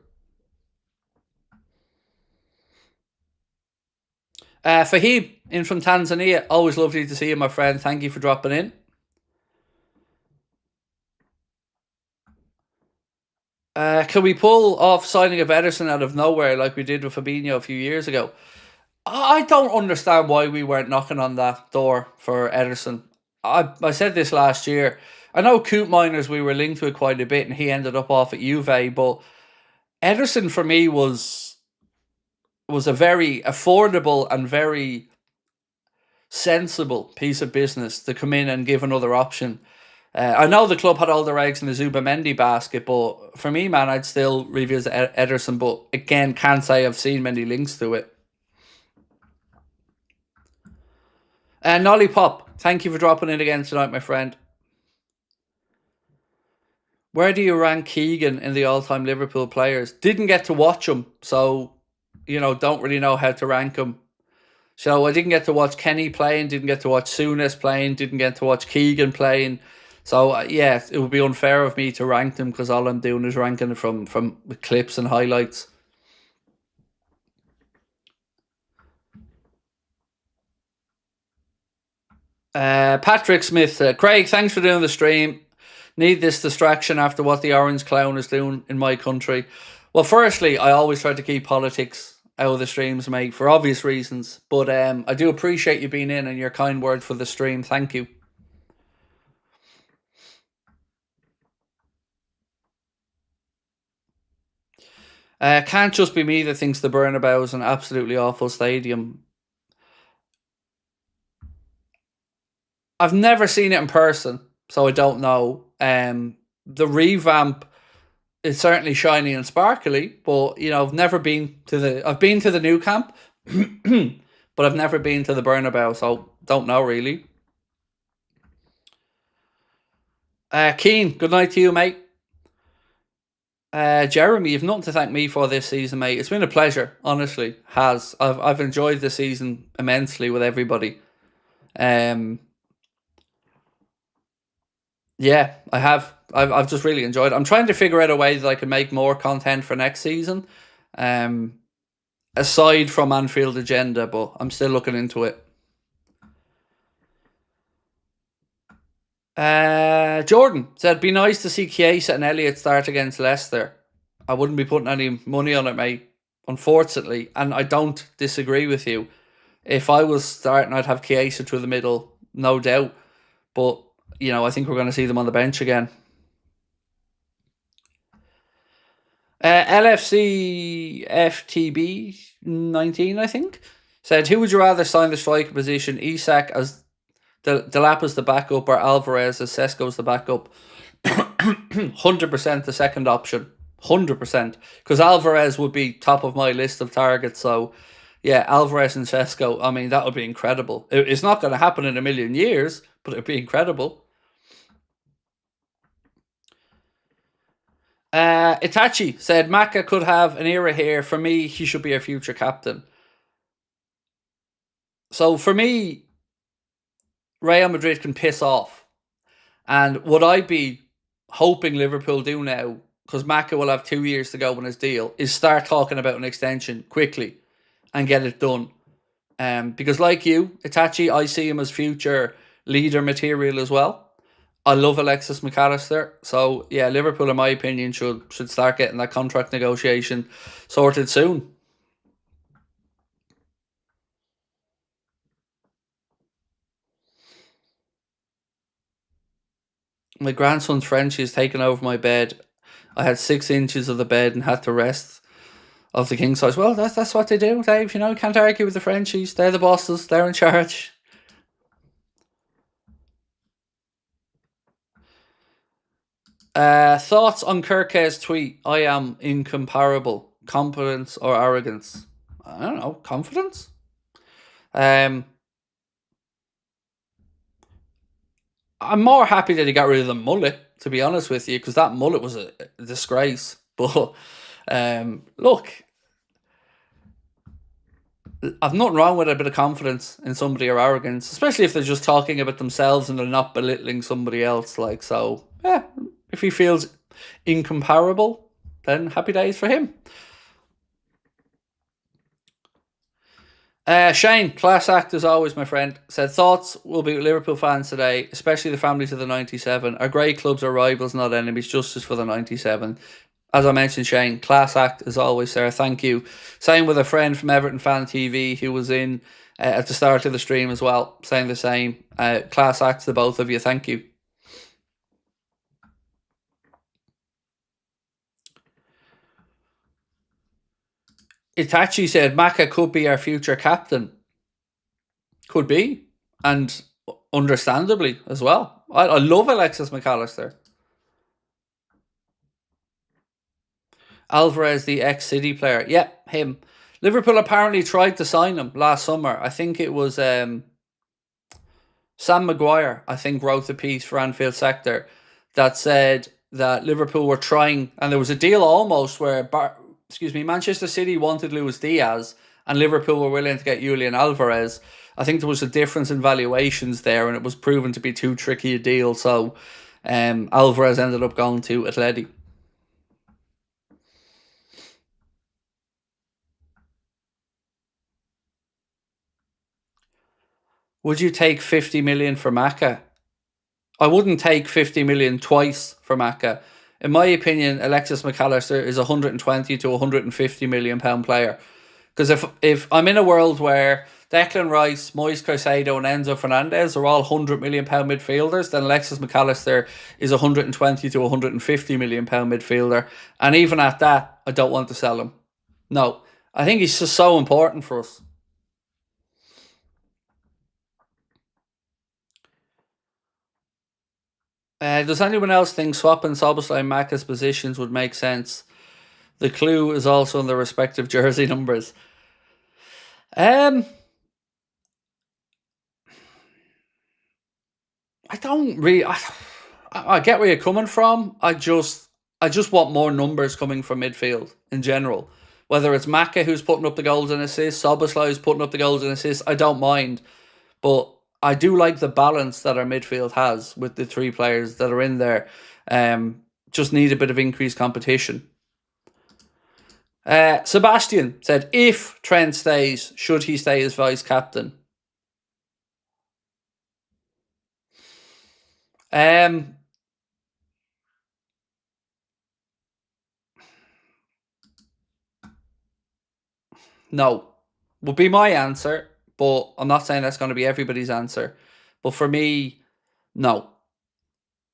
Fahim, in from Tanzania. Always lovely to see you, my friend. Thank you for dropping in. Can we pull off signing of Ederson out of nowhere like we did with Fabinho a few years ago? I don't understand why we weren't knocking on that door for Ederson. I said this last year. I know Coot Miners, we were linked to it quite a bit, and he ended up off at Juve, but Ederson for me was a very affordable and very sensible piece of business to come in and give another option. I know the club had all their eggs in the Zubamendi basket, but for me, man, I'd still revisit Ederson, but again, can't say I've seen many links to it. Nolly Pop, thank you for dropping in again tonight, my friend. Where do you rank Keegan in the all-time Liverpool players? Didn't get to watch him, so, don't really know how to rank him. So I didn't get to watch Kenny playing, didn't get to watch Souness playing, didn't get to watch Keegan playing. So, yeah, it would be unfair of me to rank them because all I'm doing is ranking it from clips and highlights. Patrick Smith, Craig, thanks for doing the stream. Need this distraction after what the Orange Clown is doing in my country. Well, firstly, I always try to keep politics out of the streams, mate, for obvious reasons. But I do appreciate you being in and your kind word for the stream. Thank you. Can't just be me that thinks the Bernabeu is an absolutely awful stadium. I've never seen it in person, so I don't know. The revamp is certainly shiny and sparkly, but I've never been to the. I've been to the new camp, but I've never been to the Bernabeu, so don't know really. Keen, good night to you, mate. Jeremy, you've nothing to thank me for this season, mate. It's been a pleasure, honestly. I've enjoyed the season immensely with everybody. Yeah, I have. I've just really enjoyed it. I'm trying to figure out a way that I can make more content for next season, aside from Anfield Agenda, but I'm still looking into it. Jordan said, be nice to see Chiesa and Elliott start against Leicester. I wouldn't be putting any money on it, mate, unfortunately, and I don't disagree with you. If I was starting, I'd have Chiesa through the middle, no doubt, but I think we're going to see them on the bench again. LFC FTB 19, I think, said, who would you rather sign the striker position? Isak as Delap as the backup or Alvarez as Sesko's the backup? 100% the second option. 100%. Because Alvarez would be top of my list of targets. So, yeah, Alvarez and Sesko, I mean, that would be incredible. It's not going to happen in a million years, but it would be incredible. Itachi said, Maka could have an era here. For me, he should be a future captain. So, for me, Real Madrid can piss off. And what I'd be hoping Liverpool do now, because Maka will have 2 years to go on his deal, is start talking about an extension quickly and get it done. Because like you, Itachi, I see him as future leader material as well. I love Alexis McAllister. So, yeah, Liverpool, in my opinion, should start getting that contract negotiation sorted soon. My grandson's Frenchie has taken over my bed. I had 6 inches of the bed and had to rest of the king size. Well, that's what they do, Dave. You can't argue with the Frenchies. They're the bosses. They're in charge. Thoughts on Kirke's tweet? I am incomparable. Competence or arrogance? I don't know. Confidence? I'm more happy that he got rid of the mullet, to be honest with you, because that mullet was a disgrace. But look, I've nothing wrong with a bit of confidence in somebody or arrogance, especially if they're just talking about themselves and they're not belittling somebody else. Like, so, yeah, if he feels incomparable, then happy days for him. Shane, class act as always, my friend. Said thoughts will be Liverpool fans today, especially the families of the 97. Our great clubs are rivals, not enemies. Justice for the 97. As I mentioned, Shane, class act as always, sir. Thank you. Same with a friend from Everton Fan TV who was in at the start of the stream as well, saying the same. Class act to both of you. Thank you. Itachi said Maka could be our future captain. Could be. And understandably as well. I love Alexis McAllister. Alvarez, the ex-City player. Yeah, him. Liverpool apparently tried to sign him last summer. I think it was Sam Maguire, I think, wrote the piece for Anfield Sector that said that Liverpool were trying, and there was a deal almost where Manchester City wanted Luis Diaz and Liverpool were willing to get Julian Alvarez. I think there was a difference in valuations there and it was proven to be too tricky a deal. So Alvarez ended up going to Atleti. Would you take 50 million for Maka? I wouldn't take 50 million twice for Maka. In my opinion, Alexis McAllister is a 120 to 150 million pound player. Because if I'm in a world where Declan Rice, Moise Caicedo and Enzo Fernandez are all 100 million pound midfielders, then Alexis McAllister is a 120 to 150 million pound midfielder. And even at that, I don't want to sell him. No, I think he's just so important for us. Does anyone else think swapping Szoboszlai and Maka's positions would make sense? The clue is also in the respective jersey numbers. I don't really. I get where you're coming from. I just want more numbers coming from midfield in general. Whether it's Maka who's putting up the goals and assists, Szoboszlai who's putting up the goals and assists, I don't mind. But I do like the balance that our midfield has with the three players that are in there. Just need a bit of increased competition. Sebastian said, if Trent stays, should he stay as vice captain? No, would be my answer, but I'm not saying that's going to be everybody's answer. But for me, no.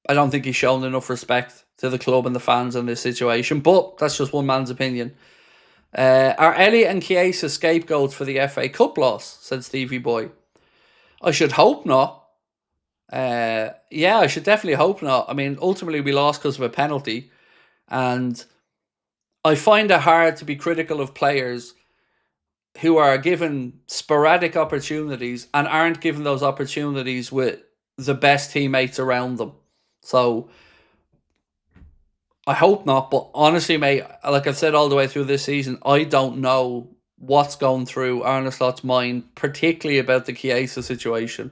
I don't think he's shown enough respect to the club and the fans in this situation, but that's just one man's opinion. Are Elliott and Chiesa scapegoats for the FA Cup loss? Said Stevie Boy. I should hope not. Yeah, I should definitely hope not. I mean, ultimately we lost because of a penalty, and I find it hard to be critical of players who are given sporadic opportunities and aren't given those opportunities with the best teammates around them. So I hope not, but honestly, mate, like I've said all the way through this season, I don't know what's going through Arne Slot's mind, particularly about the Chiesa situation.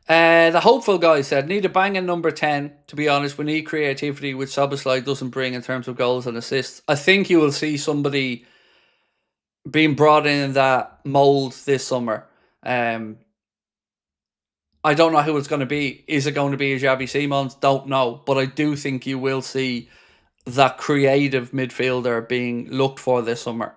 The hopeful guy said, need a banging number 10. To be honest, we need creativity, which Szoboszlai doesn't bring in terms of goals and assists. I think you will see somebody being brought in that mould this summer. I don't know who it's going to be. Is it going to be a Xavi Simons? Don't know. But I do think you will see that creative midfielder being looked for this summer.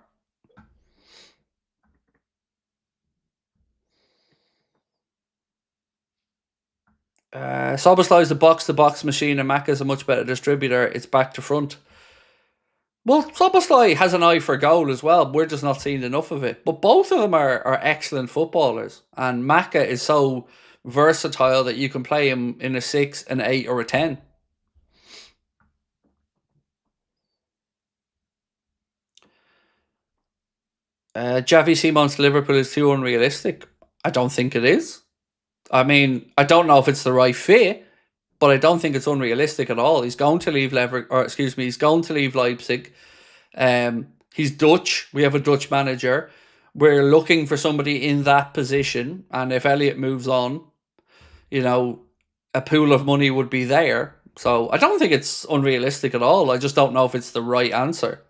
Szoboszlai is a box-to-box machine and Maka is a much better distributor. It's back to front. Well, Szoboszlai has an eye for goal as well. We're just not seeing enough of it. But both of them are excellent footballers. And Maka is so versatile that you can play him in a 6, an 8 or a 10. Xavi Simons to Liverpool is too unrealistic. I don't think it is. I mean, I don't know if it's the right fit, but I don't think it's unrealistic at all. He's going to leave he's going to leave Leipzig. He's Dutch. We have a Dutch manager. We're looking for somebody in that position, and if Elliott moves on, you know, a pool of money would be there. So I don't think it's unrealistic at all. I just don't know if it's the right answer.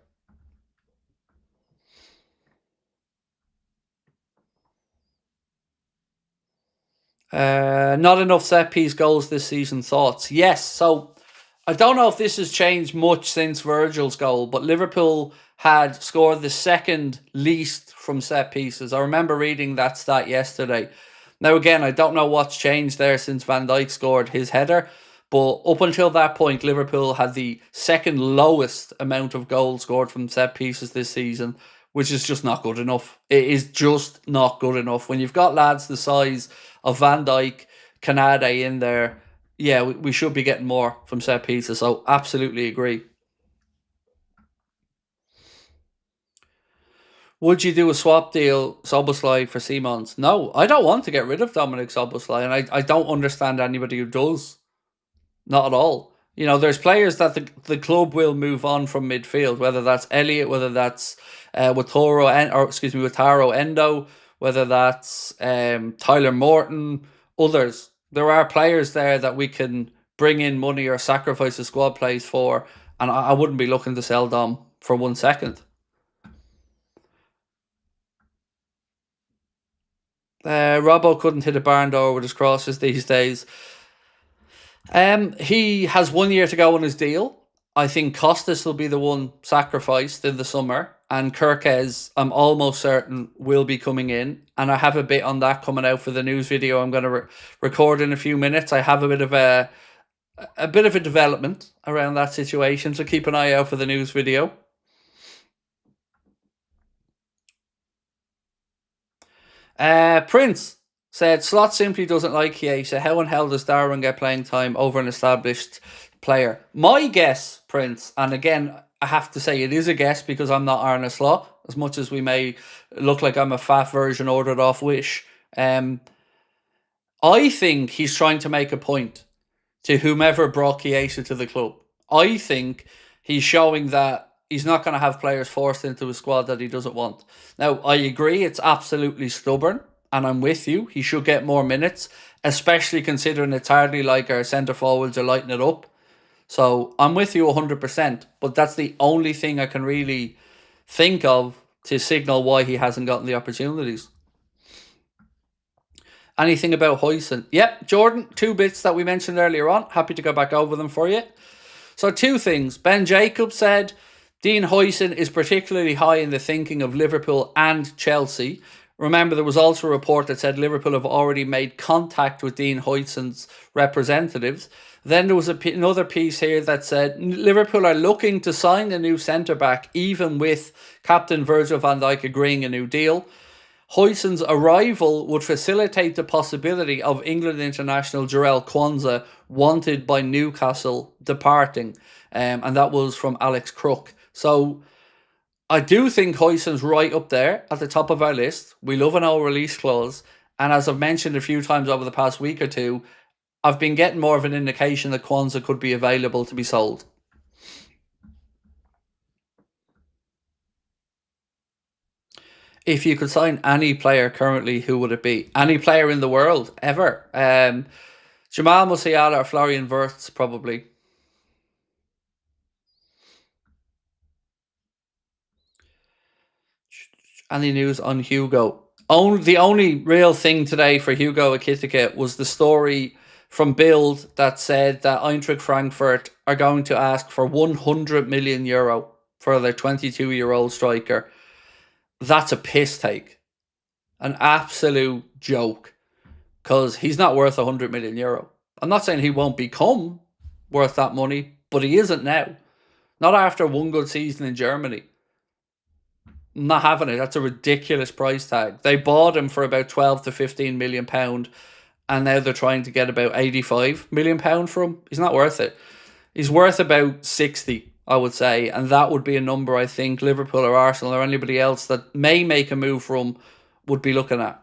Not enough set piece goals this season. Thoughts? Yes. So I don't know if this has changed much since Virgil's goal, but Liverpool had scored the second least from set pieces. I remember reading that stat yesterday. Now, again, I don't know what's changed there since Van Dijk scored his header, but up until that point, Liverpool had the second lowest amount of goals scored from set pieces this season, which is just not good enough. It is just not good enough. When you've got lads the size of Van Dijk, Canade in there, yeah, we should be getting more from set pieces. So absolutely agree. Would you do a swap deal, Szoboszlai for Simons? No, I don't want to get rid of Dominic Szoboszlai, and I don't understand anybody who does. Not at all. You know, there's players that the club will move on from midfield, whether that's Elliott, whether that's Wataru Endo, whether that's Tyler Morton, others. There are players there that we can bring in money or sacrifice the squad plays for, and I wouldn't be looking to sell Dom for 1 second. Robbo couldn't hit a barn door with his crosses these days. He has 1 year to go on his deal. I think Costas will be the one sacrificed in the summer, and Kirkes, I'm almost certain, will be coming in. And I have a bit on that coming out for the news video I'm going to record in a few minutes. I have a bit of a development around that situation, so keep an eye out for the news video. Prince said, Slot simply doesn't like Chiesa. How in hell does Darwin get playing time over an established player? My guess, Prince, and again, I have to say it is a guess because I'm not Arne Slot, as much as we may look like I'm a fat version ordered off Wish. I think he's trying to make a point to whomever brought Chiesa to the club. I think he's showing that he's not going to have players forced into a squad that he doesn't want. Now, I agree, it's absolutely stubborn, and I'm with you. He should get more minutes, especially considering it's hardly like our centre forwards are lighting it up. So I'm with you 100%, but that's the only thing I can really think of to signal why he hasn't gotten the opportunities. Anything about Huijsen? Yep, Jordan, 2 bits that we mentioned earlier on. Happy to go back over them for you. So 2 things. Ben Jacobs said, Dean Huijsen is particularly high in the thinking of Liverpool and Chelsea. Remember, there was also a report that said Liverpool have already made contact with Dean Huijsen's representatives. Then there was another piece here that said Liverpool are looking to sign a new centre-back, even with Captain Virgil van Dijk agreeing a new deal. Huijsen's arrival would facilitate the possibility of England international Jarell Quansah, wanted by Newcastle, departing. And that was from Alex Crook. So I do think Huijsen's right up there at the top of our list. We love an old release clause. And as I've mentioned a few times over the past week or two, I've been getting more of an indication that Quansah could be available to be sold. If you could sign any player currently, who would it be? Any player in the world, ever. Jamal Musiala or Florian Wirtz, probably. Any news on Hugo? The only real thing today for Hugo Ekitike was the story from Bild that said that Eintracht Frankfurt are going to ask for €100 million for their 22-year-old striker. That's a piss take. An absolute joke. Because he's not worth €100 million. I'm not saying he won't become worth that money, but he isn't now. Not after one good season in Germany. I'm not having it. That's a ridiculous price tag. They bought him for about £12 to £15 million, and now they're trying to get about £85 million for him. He's not worth it. He's worth about 60, I would say, and that would be a number I think Liverpool or Arsenal or anybody else that may make a move for him would be looking at.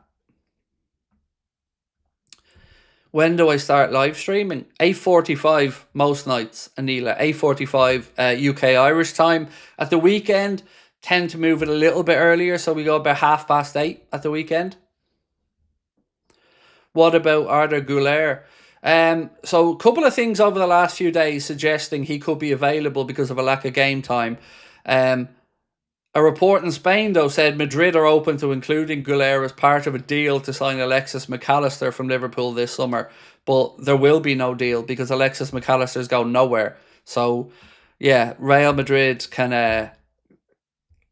When do I start live streaming? 8:45 most nights, Anila. 8:45 UK Irish time. At the weekend, tend to move it a little bit earlier, so we go about 8:30 at the weekend. What about Arda Güler? So a couple of things over the last few days suggesting he could be available because of a lack of game time. A report in Spain, though, said Madrid are open to including Güler as part of a deal to sign Alexis McAllister from Liverpool this summer. But there will be no deal because Alexis McAllister's going nowhere. So, yeah, Real Madrid can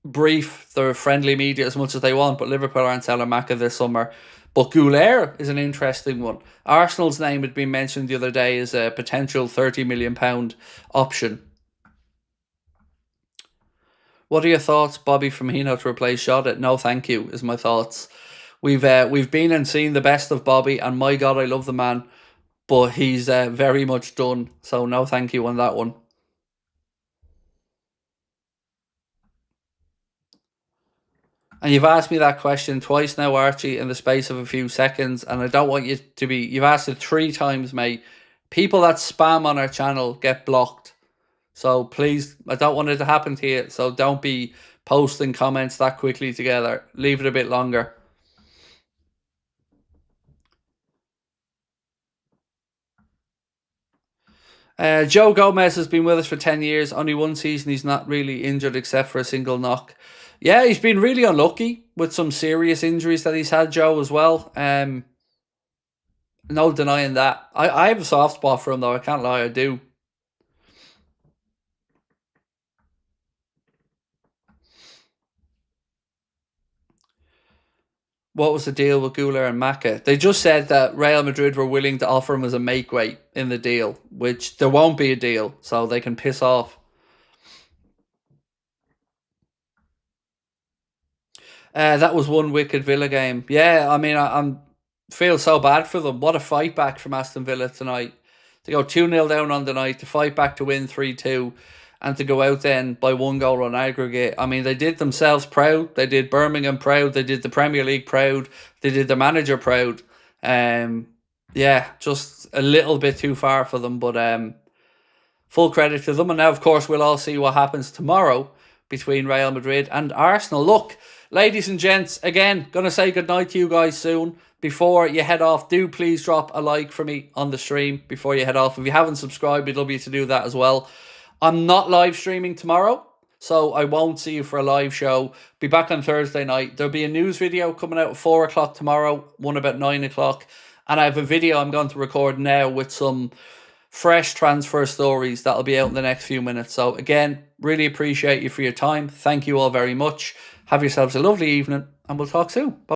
brief their friendly media as much as they want, but Liverpool aren't selling Macca this summer. But Güler is an interesting one. Arsenal's name had been mentioned the other day as a potential £30 million option. What are your thoughts, Bobby Firmino to replace Jota? No, thank you, is my thoughts. We've been and seen the best of Bobby, and my God, I love the man, but he's very much done. So no, thank you on that one. And you've asked me that question twice now, Archie, in the space of a few seconds, and I don't want you to be... You've asked it 3 times, mate. People that spam on our channel get blocked. So please, I don't want it to happen to you, so don't be posting comments that quickly together. Leave it a bit longer. Joe Gomez has been with us for 10 years. Only one season he's not really injured except for a single knock. Yeah, he's been really unlucky with some serious injuries that he's had, Joe, as well. No denying that. I have a soft spot for him, though. I can't lie, I do. What was the deal with GULER and Macca? They just said that Real Madrid were willing to offer him as a make weight in the deal, which there won't be a deal, so they can piss off. That was one wicked Villa game. Yeah, I mean, I feel so bad for them. What a fight back from Aston Villa tonight. To go 2-0 down on the night, to fight back to win 3-2, and to go out then by 1 goal on aggregate. I mean, they did themselves proud. They did Birmingham proud. They did the Premier League proud. They did the manager proud. Yeah, just a little bit too far for them, but full credit to them. And now, of course, we'll all see what happens tomorrow between Real Madrid and Arsenal. Look, ladies and gents, again, going to say goodnight to you guys soon. Before you head off, do please drop a like for me on the stream before you head off. If you haven't subscribed, we'd love you to do that as well. I'm not live streaming tomorrow, so I won't see you for a live show. Be back on Thursday night. There'll be a news video coming out at 4 o'clock tomorrow, one about 9 o'clock. And I have a video I'm going to record now with some fresh transfer stories that'll be out in the next few minutes. So again, really appreciate you for your time. Thank you all very much. Have yourselves a lovely evening, and we'll talk soon. Bye.